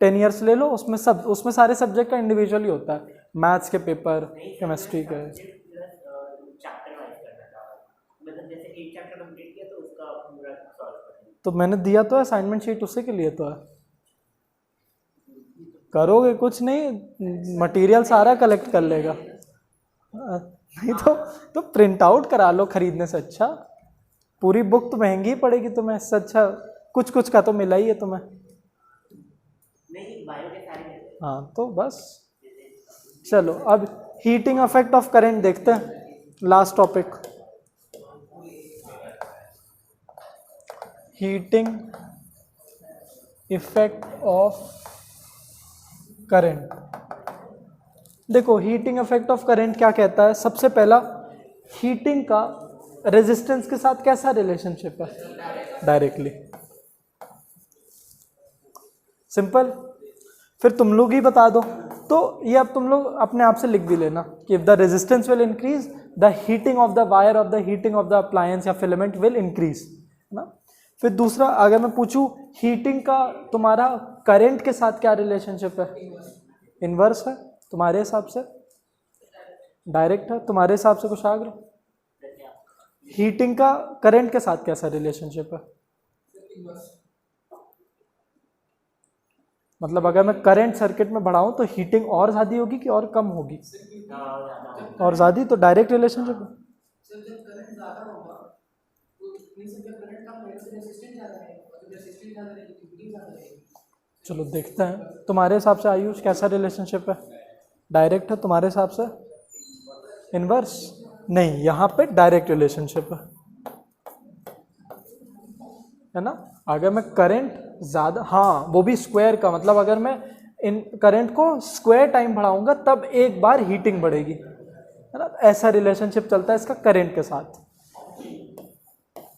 10 ईयर्स ले लो, उसमें सारे सब्जेक्ट का इंडिविजुअली होता है, मैथ्स के पेपर, केमिस्ट्री के। तो मैंने दिया तो है असाइनमेंट शीट, उसी के लिए तो है। करोगे कुछ नहीं, मटेरियल सारा कलेक्ट कर लेगा, नहीं तो प्रिंट आउट करा लो खरीदने से अच्छा, पूरी बुक तो महंगी पड़ेगी तुम्हें, इससे अच्छा कुछ का तो मिला ही है तुम्हें। हाँ, तो बस चलो, अब हीटिंग इफेक्ट ऑफ करंट देखते हैं, last topic, heating effect of current. देखो, हीटिंग इफेक्ट ऑफ करंट क्या कहता है, सबसे पहला, हीटिंग का रेजिस्टेंस के साथ कैसा रिलेशनशिप है, डायरेक्टली, सिंपल। फिर तुम लोग ही बता दो। तो ये अब तुम लोग अपने आप से लिख भी लेना कि if the resistance will increase the heating of the wire of the heating of the appliance या फिलामेंट विल इंक्रीज, है ना। फिर दूसरा अगर मैं पूछूं हीटिंग का तुम्हारा करंट के साथ क्या रिलेशनशिप है? इनवर्स है तुम्हारे हिसाब से, डायरेक्ट है तुम्हारे हिसाब से, कुछ आगे हीटिंग का करंट के साथ कैसा रिलेशनशिप है? मतलब अगर मैं करंट सर्किट में बढ़ाऊं तो हीटिंग और ज़्यादा होगी कि और कम होगी? और ज़्यादा, तो डायरेक्ट रिलेशनशिप है। सर जब करंट ज़्यादा होगा तो मींस जब करंट कम होगा तो रेजिस्टेंस ज़्यादा रहेगा, और जब रेजिस्टेंस ज़्यादा रहेगी तो हीटिंग ज़्यादा रहेगी। चलो देखते हैं तुम्हारे हिसाब से आयुष कैसा रिलेशनशिप है? डायरेक्ट है तुम्हारे हिसाब से? इनवर्स नहीं, यहाँ पे डायरेक्ट रिलेशनशिप है ना। अगर मैं करंट ज़्यादा, हाँ वो भी स्क्वायर का, मतलब अगर मैं इन करंट को स्क्वायर टाइम बढ़ाऊंगा तब एक बार हीटिंग बढ़ेगी, है ना। ऐसा रिलेशनशिप चलता है इसका करंट के साथ।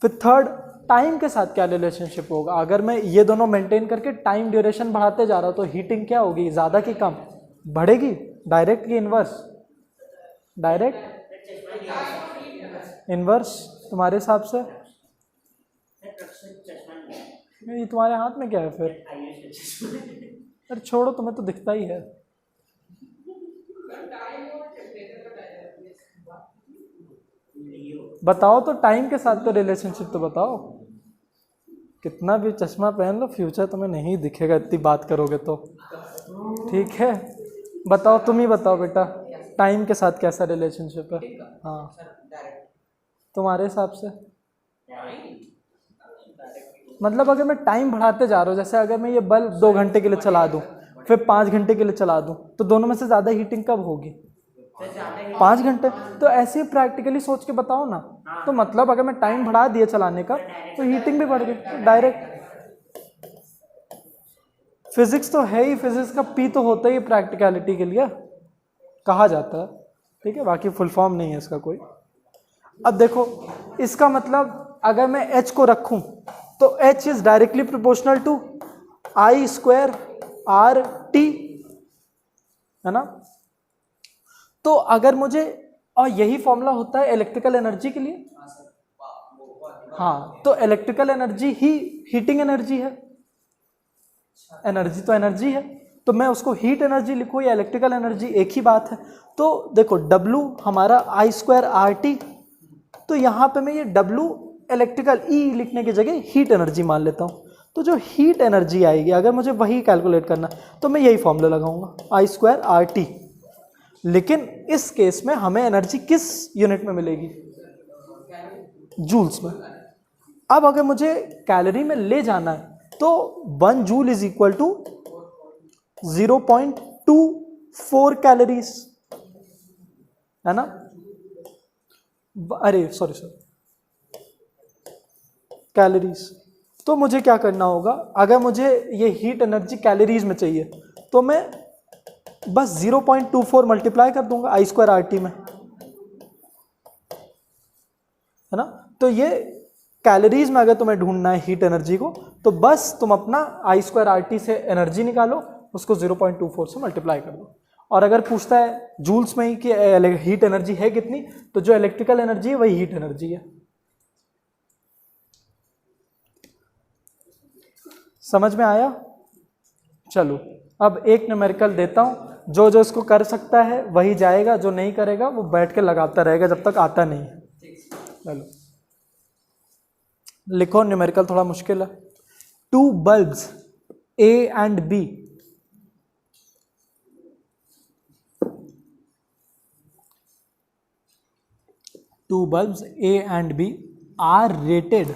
फिर थर्ड, टाइम के साथ क्या रिलेशनशिप होगा? अगर मैं ये दोनों मेंटेन करके टाइम ड्यूरेशन बढ़ाते जा रहा हूँ तो हीटिंग क्या होगी? ज़्यादा की कम? बढ़ेगी। डायरेक्ट की इनवर्स? डायरेक्ट। इनवर्स तुम्हारे हिसाब से? ये तुम्हारे हाथ में क्या है फिर? अरे छोड़ो, तुम्हें तो दिखता ही है। बताओ तो टाइम के साथ तो रिलेशनशिप तो बताओ। कितना भी चश्मा पहन लो फ्यूचर तुम्हें नहीं दिखेगा इतनी बात करोगे तो, ठीक है। बताओ, तुम ही बताओ बेटा, टाइम के साथ कैसा रिलेशनशिप है? हाँ तुम्हारे हिसाब से? मतलब अगर मैं टाइम बढ़ाते जा रहा हूँ, जैसे अगर मैं ये बल्ब 2 घंटे के लिए चला दूँ फिर 5 घंटे के लिए चला दूँ, तो दोनों में से ज़्यादा हीटिंग कब होगी? 5 घंटे। तो ऐसे ही प्रैक्टिकली सोच के बताओ ना। तो मतलब अगर मैं टाइम बढ़ा दिया चलाने का तो हीटिंग भी बढ़ गई, तो डायरेक्ट। फिजिक्स तो है ही, फिजिक्स का पी तो होता ही प्रैक्टिकलिटी के लिए कहा जाता है, ठीक है। बाकी फुल फॉर्म नहीं है इसका कोई। अब देखो इसका मतलब अगर मैं h को रखूं तो h is directly proportional to I square RT, है ना। तो अगर मुझे, और यही फॉर्मूला होता है इलेक्ट्रिकल एनर्जी के लिए। हाँ, तो इलेक्ट्रिकल एनर्जी ही हीटिंग एनर्जी है। एनर्जी तो एनर्जी है, तो मैं उसको हीट एनर्जी लिखूँ या इलेक्ट्रिकल एनर्जी, एक ही बात है। तो देखो W हमारा I स्क्वायर RT, तो यहाँ पे मैं ये W इलेक्ट्रिकल E लिखने की जगह हीट एनर्जी मान लेता हूँ। तो जो हीट एनर्जी आएगी अगर मुझे वही कैलकुलेट करना तो मैं यही फॉर्मूला लगाऊंगा I स्क्वायर RT। लेकिन इस केस में हमें एनर्जी किस यूनिट में मिलेगी? जूल्स में। अब अगर मुझे कैलोरी में ले जाना है तो 1 joule is equal to 0.24 calories, है ना। अरे सॉरी कैलोरीज। तो मुझे क्या करना होगा, अगर मुझे ये हीट एनर्जी कैलोरीज में चाहिए तो मैं बस 0.24 मल्टीप्लाई कर दूंगा I स्क्वायर RT में, है ना। तो ये कैलोरीज में अगर तुम्हें ढूंढना है हीट एनर्जी को तो बस तुम अपना I स्क्वायर RT से एनर्जी निकालो, उसको 0.24 से मल्टीप्लाई कर दो। और अगर पूछता है जूल्स में ही कि हीट एनर्जी है कितनी, तो जो इलेक्ट्रिकल एनर्जी है वही हीट एनर्जी है। समझ में आया? चलो अब एक न्यूमेरिकल देता हूं, जो जो इसको कर सकता है वही जाएगा, जो नहीं करेगा वो बैठ के लगाता रहेगा जब तक आता नहीं है। चलो लिखो, न्यूमेरिकल थोड़ा मुश्किल है। 2 bulbs A and B are rated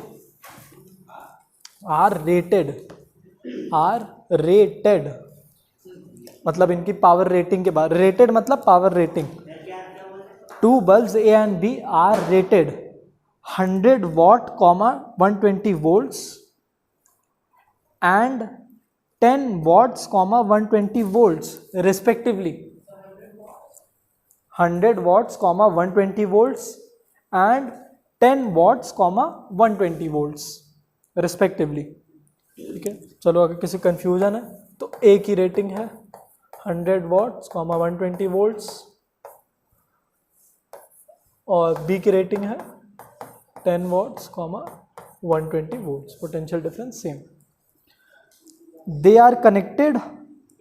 मतलब इनकी पावर रेटिंग के बाद, रेटेड मतलब power rating. 2 bulbs A and B are rated 100 watt, 120 volts and 10 watts, 120 volts respectively. 100 watts, 120 volts and 10 watts, 120 volts respectively. ठीक है, चलो अगर किसी कंफ्यूजन है तो ए की रेटिंग है 100 वॉट्स 120 वोल्ट्स और बी की रेटिंग है 10 watts 120 volts, potential difference same. They are connected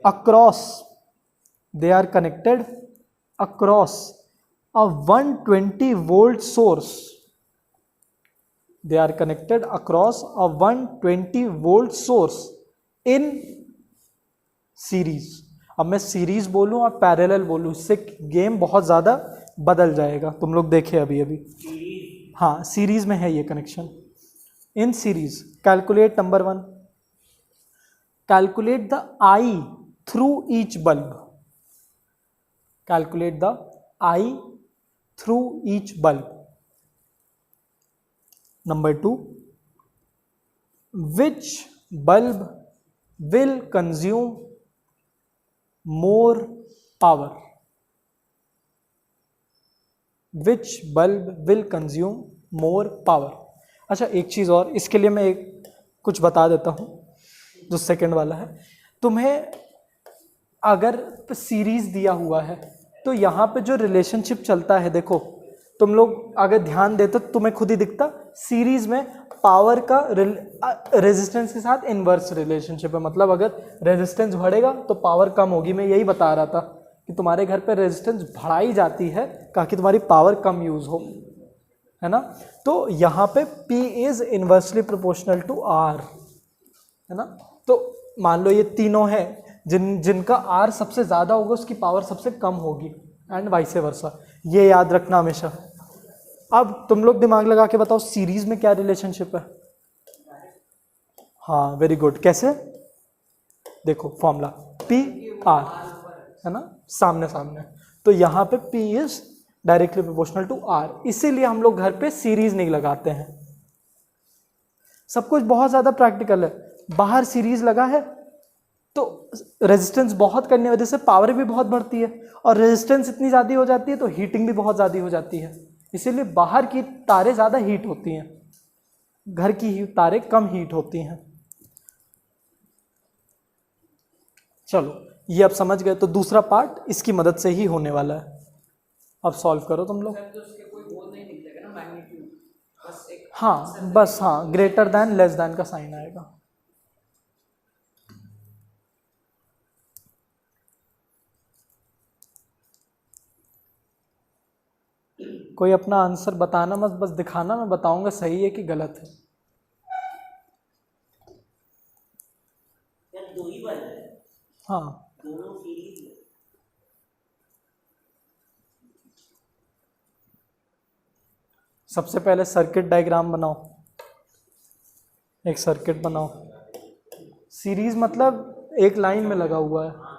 across a 120 volt source. They are connected across a 120 volt source in series. अब मैं सीरीज बोलूं और पैरेलल बोलूं, इससे गेम बहुत ज्यादा बदल जाएगा। तुम लोग देखे अभी हाँ, सीरीज में है ये connection. In series calculate number 1, calculate the I through each bulb. Calculate the I through each bulb. Number 2, which bulb will consume more power? Which bulb will consume more power? अच्छा, एक चीज़ और, इसके लिए मैं कुछ बता देता हूँ जो सेकंड वाला है। तुम्हें अगर सीरीज दिया हुआ है तो यहाँ पे जो रिलेशनशिप चलता है, देखो तुम लोग अगर ध्यान देते तो तुम्हें खुद ही दिखता, सीरीज में पावर का रेजिस्टेंस के साथ इनवर्स रिलेशनशिप है। मतलब अगर रेजिस्टेंस बढ़ेगा तो पावर कम होगी। मैं यही बता रहा था कि तुम्हारे घर पे रेजिस्टेंस बढ़ाई जाती है ताकि तुम्हारी पावर कम यूज हो, है ना। तो यहाँ पे P is inversely proportional to R, है ना। तो मान लो ये तीनों है, जिनका R सबसे ज़्यादा होगा उसकी पावर सबसे कम होगी, एंड वाइस वर्सा। ये याद रखना हमेशा। अब तुम लोग दिमाग लगा के बताओ सीरीज में क्या रिलेशनशिप है। हाँ, वेरी गुड। कैसे? देखो फॉर्मूला P R, है ना, सामने सामने। तो यहाँ पे P is directly proportional to R, इसीलिए हम लोग घर पे सीरीज नहीं लगाते हैं। सब कुछ बहुत ज़्यादा प्रैक्टिकल है। बाहर सीरीज लगा है तो रेजिस्टेंस बहुत करने की वजह से पावर भी बहुत बढ़ती है, और रेजिस्टेंस इतनी ज़्यादा हो जाती है तो हीटिंग भी बहुत ज़्यादा हो जाती है। इसीलिए बाहर की तारें ज़्यादा हीट होती हैं, घर की तारें कम हीट होती हैं। चलो, ये अब समझ गए। तो दूसरा पार्ट इसकी मदद से ही होने वाला है। अब सॉल्व करो तुम लोग। हाँ, बस हाँ, ग्रेटर दैन लेस दैन का साइन आएगा। कोई अपना आंसर बताना मत, बस दिखाना, मैं बताऊंगा सही है कि गलत है। दो ही बल्ब है। हाँ, दोनों सीरीज में। सबसे पहले सर्किट डायग्राम बनाओ, एक सर्किट बनाओ। सीरीज मतलब एक लाइन में लगा हुआ है।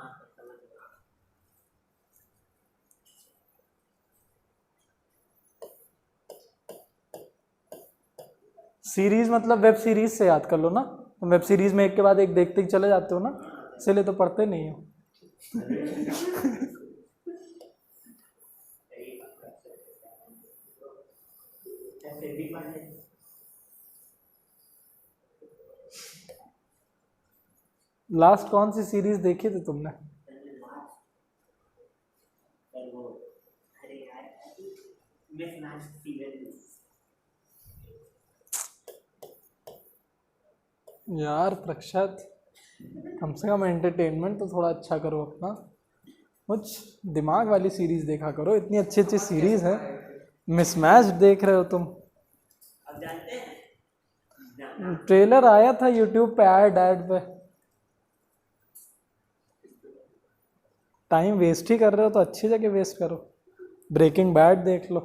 सीरीज मतलब वेब सीरीज से याद कर लो ना, तो वेब सीरीज में एक के बाद एक देखते ही चले जाते हो ना, इसलिए तो पढ़ते नहीं हो। लास्ट कौन सी सीरीज देखी थी तुमने? यार प्रक्षत, कम से कम एंटरटेनमेंट तो थोड़ा अच्छा करो अपना, कुछ दिमाग वाली सीरीज देखा करो। इतनी अच्छी अच्छी सीरीज है, मिसमैच देख रहे हो तुम। अब जानते हैं, ट्रेलर आया था यूट्यूब पे, ऐड पे। टाइम वेस्ट ही कर रहे हो तो अच्छी जगह वेस्ट करो। ब्रेकिंग बैड देख लो।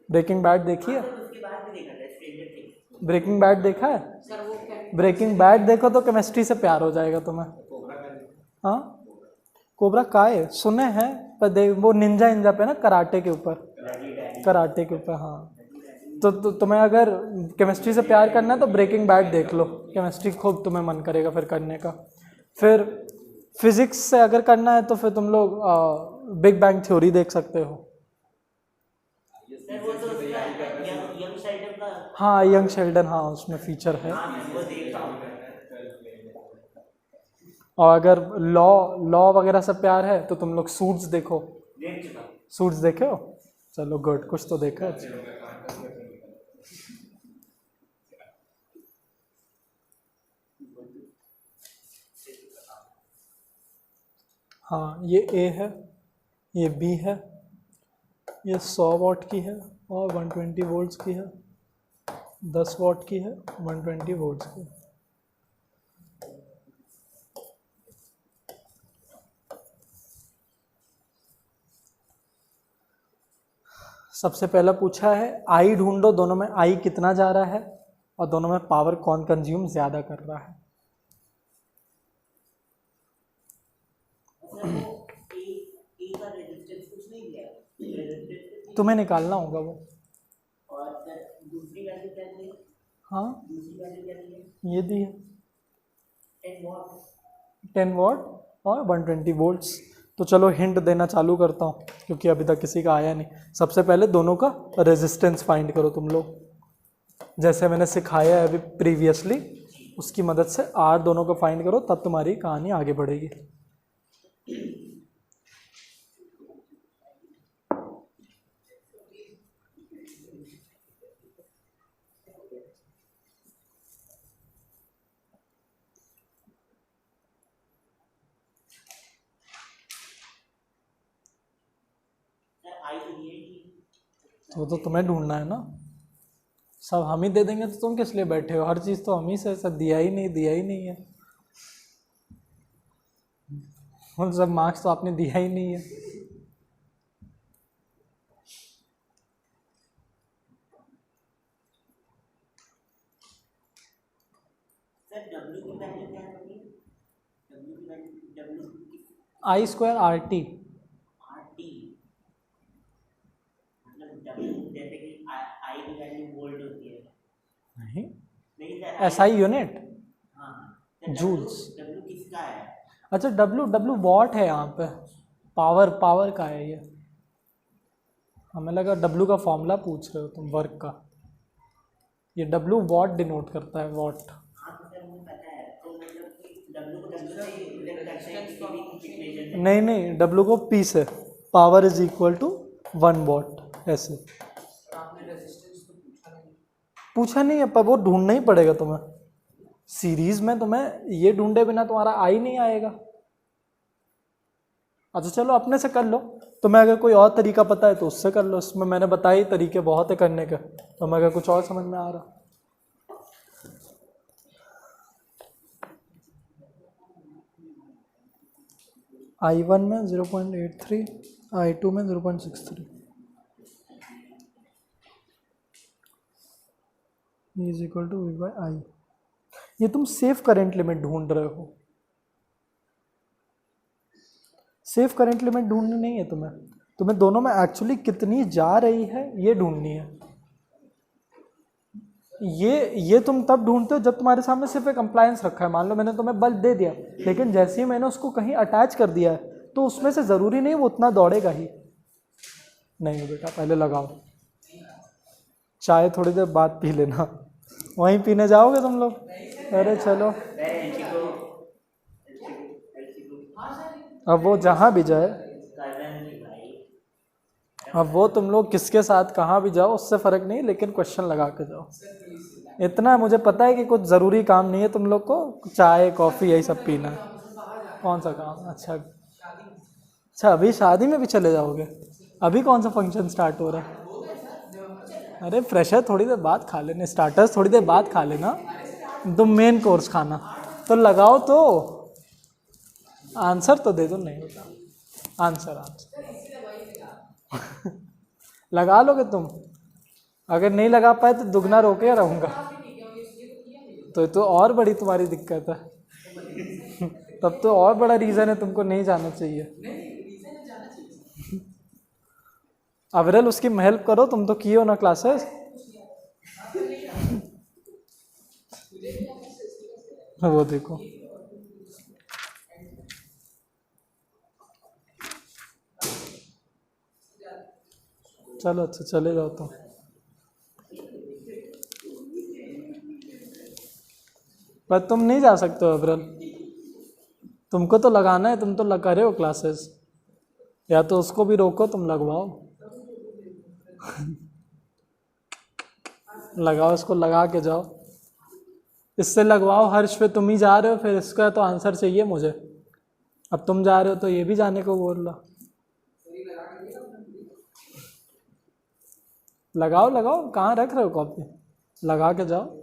ब्रेकिंग बैड देखी है? उसके बाद भी देखा था स्ट्रेंजर थिंग्स। ब्रेकिंग बैड देखा है? ब्रेकिंग बैड देखो तो केमिस्ट्री से प्यार हो जाएगा तुम्हें। हाँ, कोबरा काय सुने हैं, पर देख वो निंजा इंजा पे ना, कराटे के ऊपर, कराटे के ऊपर। हाँ, तो तुम्हें अगर केमिस्ट्री से प्यार करना है तो ब्रेकिंग बैड देख लो, केमिस्ट्री खूब तुम्हें मन करेगा फिर करने का। फिर फिजिक्स से अगर करना है तो फिर तुम लोग बिग बैंग थ्योरी देख सकते हो। वो तो उसका यंग शेल्डन का। हाँ, यंग शेल्डन, हाँ उसमें फीचर है। वो देखा हूँ। और अगर लॉ लॉ वगैरह से प्यार है तो तुम लोग सूट्स देखो। देख चुका। सूट्स देखे हो? चलो गुड, कुछ तो देखा है। हाँ, ये ए है, ये बी है, ये 100 वॉट की है और 120 वोल्ट्स की है, 10 वॉट की है, 120 वोल्ट्स की है। सबसे पहला पूछा है आई ढूंढो, दोनों में आई कितना जा रहा है और दोनों में पावर कौन कंज्यूम ज़्यादा कर रहा है। ए का रेजिस्टेंस कुछ नहीं दिया, रेजिस्टेंस तुम्हें निकालना होगा वो। और फिर दूसरी वैल्यू क्या दी? हाँ, दूसरी वैल्यू क्या दी है? ये दी है 10 वॉट। 10 वॉट और 120 वोल्ट्स। तो चलो हिंट देना चालू करता हूँ क्योंकि अभी तक किसी का आया नहीं। सबसे पहले दोनों का रेजिस्टेंस फाइंड करो तुम लोग, जैसे मैंने सिखाया है अभी प्रीवियसली, उसकी मदद से आर दोनों को फाइंड करो, तब तुम्हारी कहानी आगे बढ़ेगी। आई तो दिया ही नहीं। तो तुम्हें ढूंढना है ना, सब हम ही दे देंगे तो तुम किस लिए बैठे हो? हर चीज़ तो हम ही से, सब दिया ही नहीं, दिया ही नहीं है। उन सब मार्क्स तो आपने दिया ही नहीं है। सर डब्ल्यू की वैल्यू क्या होगी? डब्ल्यू की value W I square R T. R T मतलब डब्ल्यू जैसे कि आई की वैल्यू वोल्ट होती है। नहीं, नहीं सर, एस आई यूनिट, हाँ जूल्स। डब्ल्यू किसका है? अच्छा, डब्ल्यू डब्ल्यू वॉट है यहाँ पे, पावर पावर का है ये। हमें लगा डब्ल्यू का फॉर्मूला पूछ रहे हो तुम, वर्क का। ये डब्ल्यू वॉट डिनोट करता है, वॉट। हाँ तो सर मुझे पता है, तो मतलब कि डब्ल्यू को डब्ल्यू से रिलेट करते हैं किसी भी इक्वेशन में। नहीं नहीं, डब्ल्यू को पी से, power is equal to 1 watt, ऐसे। आपने रेजिस्टेंस तो पूछा नहीं। पूछा नहीं है, पर वो ढूंढना ही पड़ेगा तुम्हें। सीरीज में तुम्हें ये ढूंढे बिना तुम्हारा आई नहीं आएगा। अच्छा चलो अपने से कर लो, तुम्हें अगर कोई और तरीका पता है तो उससे कर लो। इसमें मैंने बताई तरीके बहुत है करने के, तो मैं अगर कुछ और समझ में आ रहा। I1 में 0.83, I2 में 0.63 is equal to V by I. ये तुम सेफ करंट लिमिट ढूंढ रहे हो, सेफ करंट लिमिट ढूंढनी नहीं है तुम्हें। तुम्हें दोनों में एक्चुअली कितनी जा रही है ये ढूंढनी है। ये तुम तब ढूंढते हो जब तुम्हारे सामने सिर्फ एक कंप्लायंस रखा है। मान लो मैंने तुम्हें बल्ब दे दिया, लेकिन जैसे ही मैंने उसको कहीं अटैच कर दिया है तो उसमें से ज़रूरी नहीं वो उतना दौड़ेगा ही। नहीं बेटा, पहले लगाओ, चाय थोड़ी देर बाद पी लेना। वहीं पीने जाओगे तुम लोग? अरे चलो, अब वो जहाँ भी जाए, अब वो तुम लोग किसके साथ कहाँ भी जाओ उससे फ़र्क नहीं, लेकिन क्वेश्चन लगा के जाओ। इतना मुझे पता है कि कुछ ज़रूरी काम नहीं है तुम लोग को, चाय कॉफ़ी यही सब पीना है। कौन सा काम? अच्छा अच्छा, अभी शादी में भी चले जाओगे? अभी कौन सा फंक्शन स्टार्ट हो रहा है? अरे फ्रेशर थोड़ी देर बाद खा लेना, स्टार्टर्स थोड़ी देर बाद खा लेना, तुम मेन कोर्स खाना। तो लगाओ तो, आंसर तो दे दो। नहीं होता आंसर, आंसर लगा लोगे तुम? अगर नहीं लगा पाए तो दुगना रोके रहूँगा, तो और बड़ी तुम्हारी दिक्कत है। तब तो और बड़ा रीज़न है तुमको नहीं जाना चाहिए। अविरल उसकी हेल्प करो, तुम तो किए हो ना क्लासेस। वो देखो, चलो अच्छा चले जाओ तो। पर तुम नहीं जा सकते हो अविरल, तुमको तो लगाना है, तुम तो लगा रहे हो क्लासेस, या तो उसको भी रोको, तुम लगवाओ। लगाओ, इसको लगा के जाओ, इससे लगवाओ। हर्ष पे तुम ही जा रहे हो, फिर इसका तो आंसर चाहिए मुझे। अब तुम जा रहे हो तो ये भी जाने को बोल रहा। लगाओ लगाओ, कहाँ रख रहे हो कॉपी, लगा के जाओ।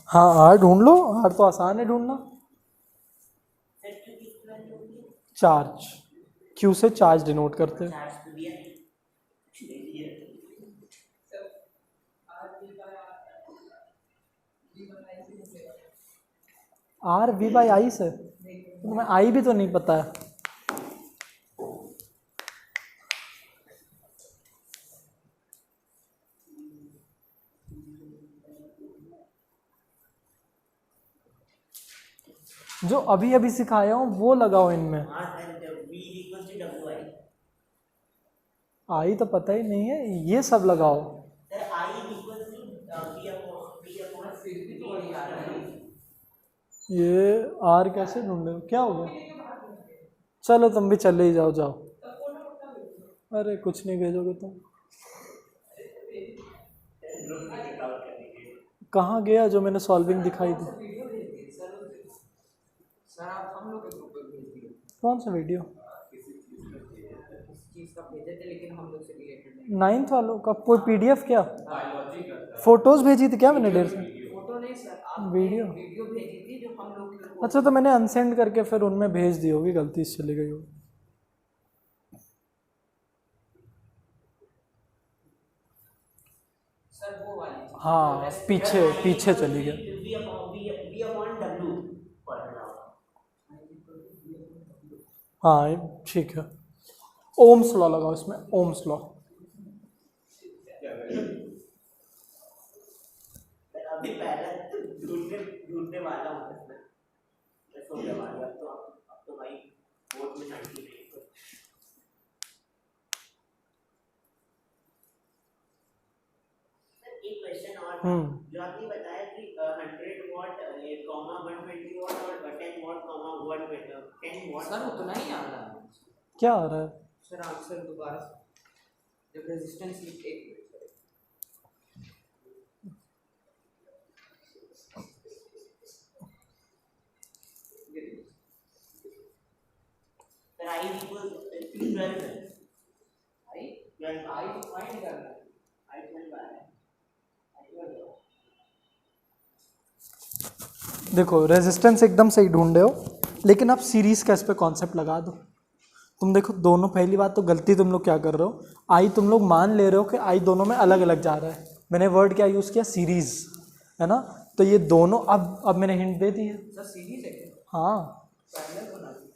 हाँ आर ढूंढ लो, आर तो आसान है ढूंढना। चार्ज, क्यू से चार्ज डिनोट करते हैं। चार्ज तो दिया नहीं। आर वी बाई आई से, तुम्हें आई भी तो नहीं पता है। जो अभी अभी सिखाया हूँ वो लगाओ इनमें। आई तो पता ही नहीं है, ये सब लगाओ। ये आर कैसे ढूंढे हो, क्या हो गया? चलो तुम भी चले ही जाओ, जाओ। अरे कुछ नहीं भेजोगे तुम। कहाँ गया जो मैंने सॉल्विंग दिखाई थी? सर आप हम लोग के ग्रुप पे भेज दिए। कौन सा वीडियो? चीज का भेजे थे लेकिन हम लोग से रिलेटेड नहीं। 9th वालों का कोई पीडीएफ क्या? बायोलॉजी का फोटोज भेजी थी क्या मैंने? 150 फोटो नहीं सर, आप वीडियो। वीडियो भेजी थी जो हम लोग के। अच्छा तो मैंने अनसेंड करके फिर उनमें भेज दी होगी, गलती से चली गई होगी। सर वो वाली चीज। हाँ पीछे पीछे चली गई। हाँ ठीक है, ओम्स लॉ लगाओ इसमें, ओम्स लॉ। अभी पहले ढूंढने वाला हूँ इसमें, मैं सोचने वाला अब तो भाई बोर्ड में 90 नहीं। एक क्वेश्चन और जो आपने बताया कि 100 वॉट कॉमा 120 वॉट और 10 वॉट कॉमा 10 वॉट। सर उतना ही आ रहा है। क्या आ रहा है? सर आंसर दोबारा जब रेजिस्टेंस एक I equals 12 है। आई तो फाइंड करना है। I 12 आ रहा है। देखो रेजिस्टेंस एकदम सही ढूंढे हो, लेकिन आप सीरीज का इस पे कॉन्सेप्ट लगा दो। तुम देखो दोनों, पहली बात तो गलती तुम लोग क्या कर रहे हो, आई तुम लोग मान ले रहे हो कि आई दोनों में अलग अलग जा रहा है। मैंने वर्ड क्या यूज़ किया? सीरीज, है ना? तो ये दोनों अब मैंने हिंट दे दी है। सर सीरीज है क्या? हाँ पैरेलल बना दी।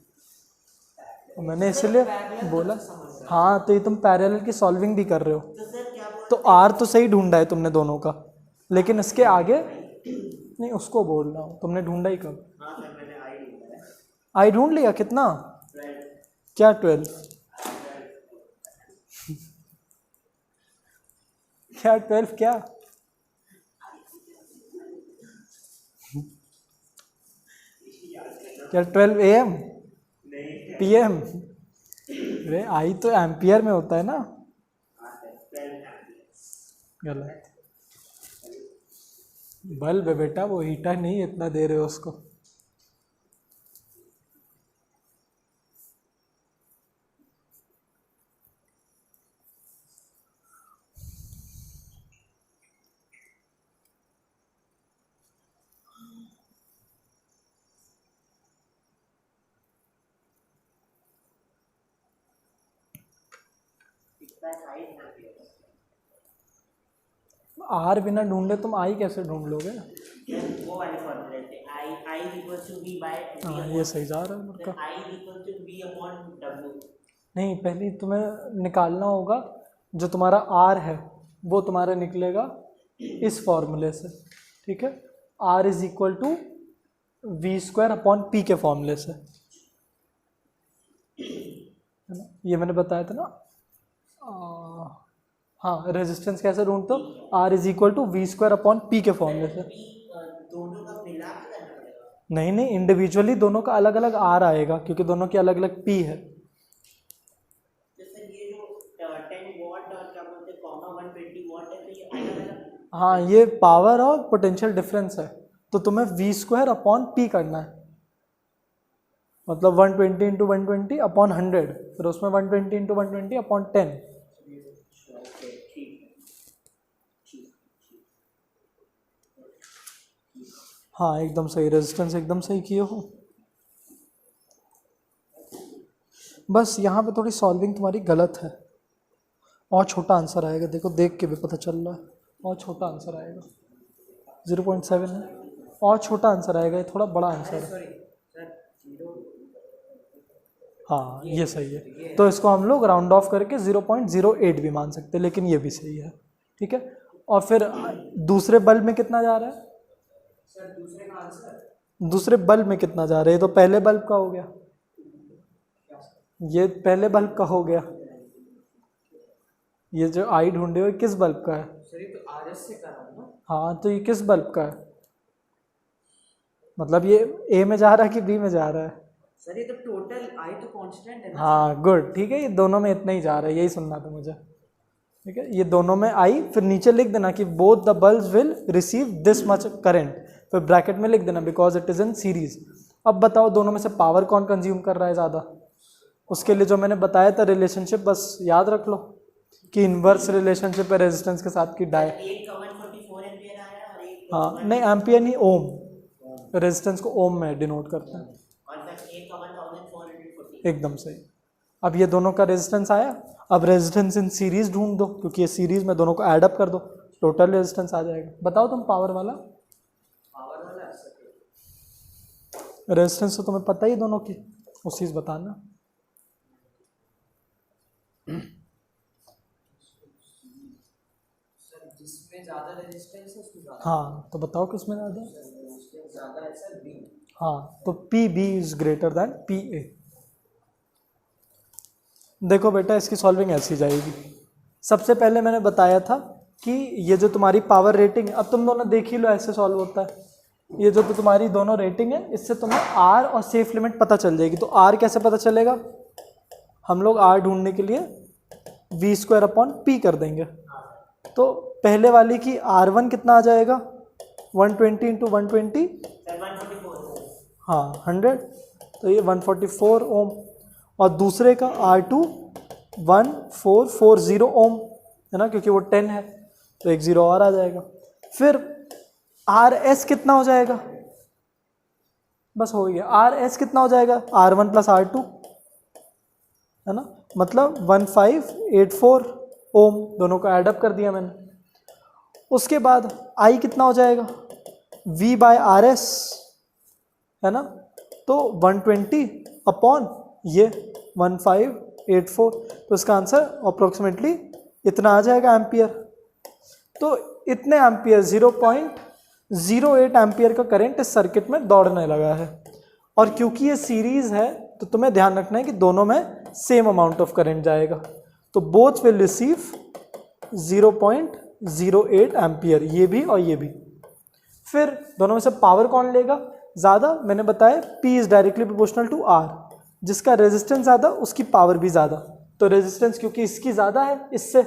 तो मैंने इसलिए बोला। हाँ तो ये तुम पैरेलल की सॉल्विंग भी कर रहे हो, तो आर तो सही ढूंढा है तुमने दोनों का, लेकिन इसके आगे नहीं, उसको बोल रहा हूँ। तुमने ढूंढा ही कब? हाँ सर मैंने आई ढूंढा है। आई ढूंढ लिया? कितना? 12। क्या 12? क्या 12 क्या? क्या 12 AM PM? अरे आई तो एम्पियर में होता है ना। गलत। बल्ब है बेटा, वो हीटर नहीं, इतना दे रहे हो उसको। आर बिना ढूंढे तुम आई कैसे ढूंढ लोगे? वो वाले फॉर्मूले थे। I equals to B by हाँ ये सही जा रहा है मेरे का। I equals to B upon W। नहीं, पहले तुम्हें निकालना होगा जो तुम्हारा आर है वो तुम्हारा निकलेगा इस फॉर्मूले से, ठीक है? R is equal to V² upon P के फॉर्मूले से, है ना? ये मैंने बताया था ना। हाँ, रेजिस्टेंस कैसे ढूंढते हो, R is equal to V square upon P के फॉर्मूले से। दोनों का मिला के करना पड़ेगा। नहीं नहीं, इंडिविजुअली दोनों का अलग अलग आर आएगा क्योंकि दोनों की अलग अलग पी है। जैसे ये जो 10 वॉट और क्या बोलते हैं कॉमा 120 वॉट है, तो ये अलग अलग। हाँ, ये पावर और पोटेंशियल डिफरेंस है, तो तुम्हें वी स्क्वायर अपॉन पी करना है, मतलब 120 इंटू 120 अपॉन 100, फिर उसमें 120 इंटू 120 अपॉन 10। हाँ एकदम सही, रेजिस्टेंस एकदम सही किए हो। बस यहाँ पे थोड़ी सॉल्विंग तुम्हारी गलत है, और छोटा आंसर आएगा, देखो देख के भी पता चल रहा है, और छोटा आंसर आएगा 0.7 है, और छोटा आंसर आएगा, ये थोड़ा बड़ा आंसर है। हाँ ये सही है, तो इसको हम लोग राउंड ऑफ करके 0.08 भी मान सकते हैं, लेकिन ये भी सही है, ठीक है। और फिर दूसरे बल्ब में कितना जा रहा है सर? दूसरे का आंसर दूसरे बल्ब में कितना जा रहा है, ये तो पहले बल्ब का हो गया, ये पहले बल्ब का हो गया, ये जो आई ढूंढे हुए किस बल्ब का है? सर ये तो आरएस से कर रहा हूँ ना। हाँ, तो ये किस बल्ब का है, मतलब ये ए में जा रहा है कि बी में जा रहा है? सर ये तो टोटल आई तो कांस्टेंट है ना। हाँ गुड, ठीक है, ये दोनों में इतना ही जा रहा है, यही सुनना था मुझे, ठीक है। ये दोनों में आई, फिर नीचे लिख देना कि both the bulbs will receive this much current, फिर ब्रैकेट में लिख देना because it is in series. अब बताओ दोनों में से पावर कौन कंज्यूम कर रहा है ज़्यादा? उसके लिए जो मैंने बताया था रिलेशनशिप, बस याद रख लो कि इनवर्स रिलेशनशिप है रेजिस्टेंस के साथ की डाय। एक का 144 एम्पीयर आया और एक हाँ नहीं, एम्पियर नहीं, ओम, रेजिस्टेंस को ओम में डिनोट करते हैं। और फिर एक का 1440। एकदम सही। अब ये दोनों का रेजिस्टेंस आया, अब रेजिस्टेंस इन सीरीज ढूंढ दो, क्योंकि ये सीरीज में दोनों को ऐड अप कर दो, टोटल रेजिस्टेंस आ जाएगा। बताओ तुम पावर वाला रेजिस्टेंस तो तुम्हें पता ही दोनों की, उस चीज़ बताना। सर जिसमें ज्यादा रेजिस्टेंस है उसमें ज्यादा। हाँ तो बताओ किसमें ज़्यादा? उसमें ज्यादा है सर बी। हाँ, तो P B is greater than P A. देखो बेटा, इसकी सॉल्विंग ऐसी जाएगी। सबसे पहले मैंने बताया था कि ये जो तुम्हारी पावर रेटिंग, अब तुम दोनों देख ही लो ऐसे सॉल्व होता है। ये जो तो तुम्हारी दोनों रेटिंग है, इससे तुम्हें आर और सेफ लिमिट पता चल जाएगी। तो आर कैसे पता चलेगा? हम लोग आर ढूंढने के लिए वी स्क्वायर अपॉन पी कर देंगे। तो पहले वाली की R1 कितना आ जाएगा? 120 इंटू 120, हाँ 100, तो ये 144 ओम। और दूसरे का R2 1440 ओम है ना, क्योंकि वो 10 है, तो एक जीरो और आ जाएगा। फिर RS कितना हो जाएगा? बस हो गया। RS कितना हो जाएगा? R1 प्लस R2 है ना, मतलब 1584 ओम, दोनों को ऐडअप कर दिया मैंने। उसके बाद I कितना हो जाएगा? V बाय RS है ना, तो 120 अपॉन ये 1584, तो इसका आंसर अप्रोक्सीमेटली इतना आ जाएगा एम्पियर। तो इतने एम्पियर 0.08 एम्पियर का करंट इस सर्किट में दौड़ने लगा है। और क्योंकि ये सीरीज है तो तुम्हें ध्यान रखना है कि दोनों में सेम अमाउंट ऑफ करंट जाएगा, तो बोथ विल रिसीव 0.08 एम्पियर, ये भी और ये भी। फिर दोनों में से पावर कौन लेगा ज़्यादा? मैंने बताया P is directly proportional to R, जिसका रेजिस्टेंस ज़्यादा उसकी पावर भी ज़्यादा। तो रेजिस्टेंस क्योंकि इसकी ज़्यादा है इससे,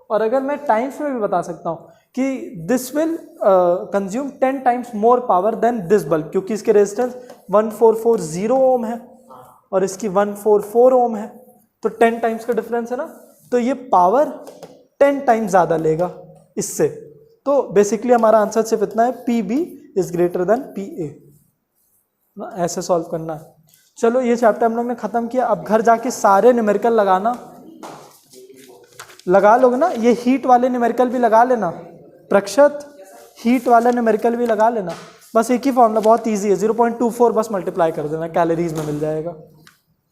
और अगर मैं टाइम्स में भी बता सकता हूँ कि this will consume 10 times more power than this bulb, क्योंकि इसके रेजिस्टेंस 1440 ओम है और इसकी 144 ओम है, तो 10 टाइम्स का डिफरेंस है ना, तो ये पावर 10 टाइम्स ज़्यादा लेगा इससे। तो बेसिकली हमारा आंसर सिर्फ इतना है, P B is greater than P A ना, ऐसे सॉल्व करना है। चलो ये चैप्टर हम लोग ने ख़त्म किया। अब घर जाके सारे न्यूमेरिकल लगाना, लगा लोगे ना, ये हीट वाले न्यूमेरिकल भी लगा लेना, प्रक्षत हीट वाला न्यूमेरिकल भी लगा लेना। बस एक ही फॉर्मूला, बहुत इजी है, 0.24 बस मल्टीप्लाई कर देना, कैलोरीज में मिल जाएगा,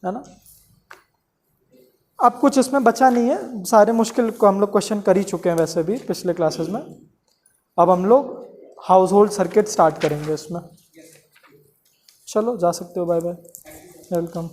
है ना। अब कुछ इसमें बचा नहीं है, सारे मुश्किल को हम लोग क्वेश्चन कर ही चुके हैं वैसे भी पिछले क्लासेस में। अब हम लोग हाउस होल्ड सर्किट स्टार्ट करेंगे इसमें। चलो जा सकते हो, बाय बाय, वेलकम।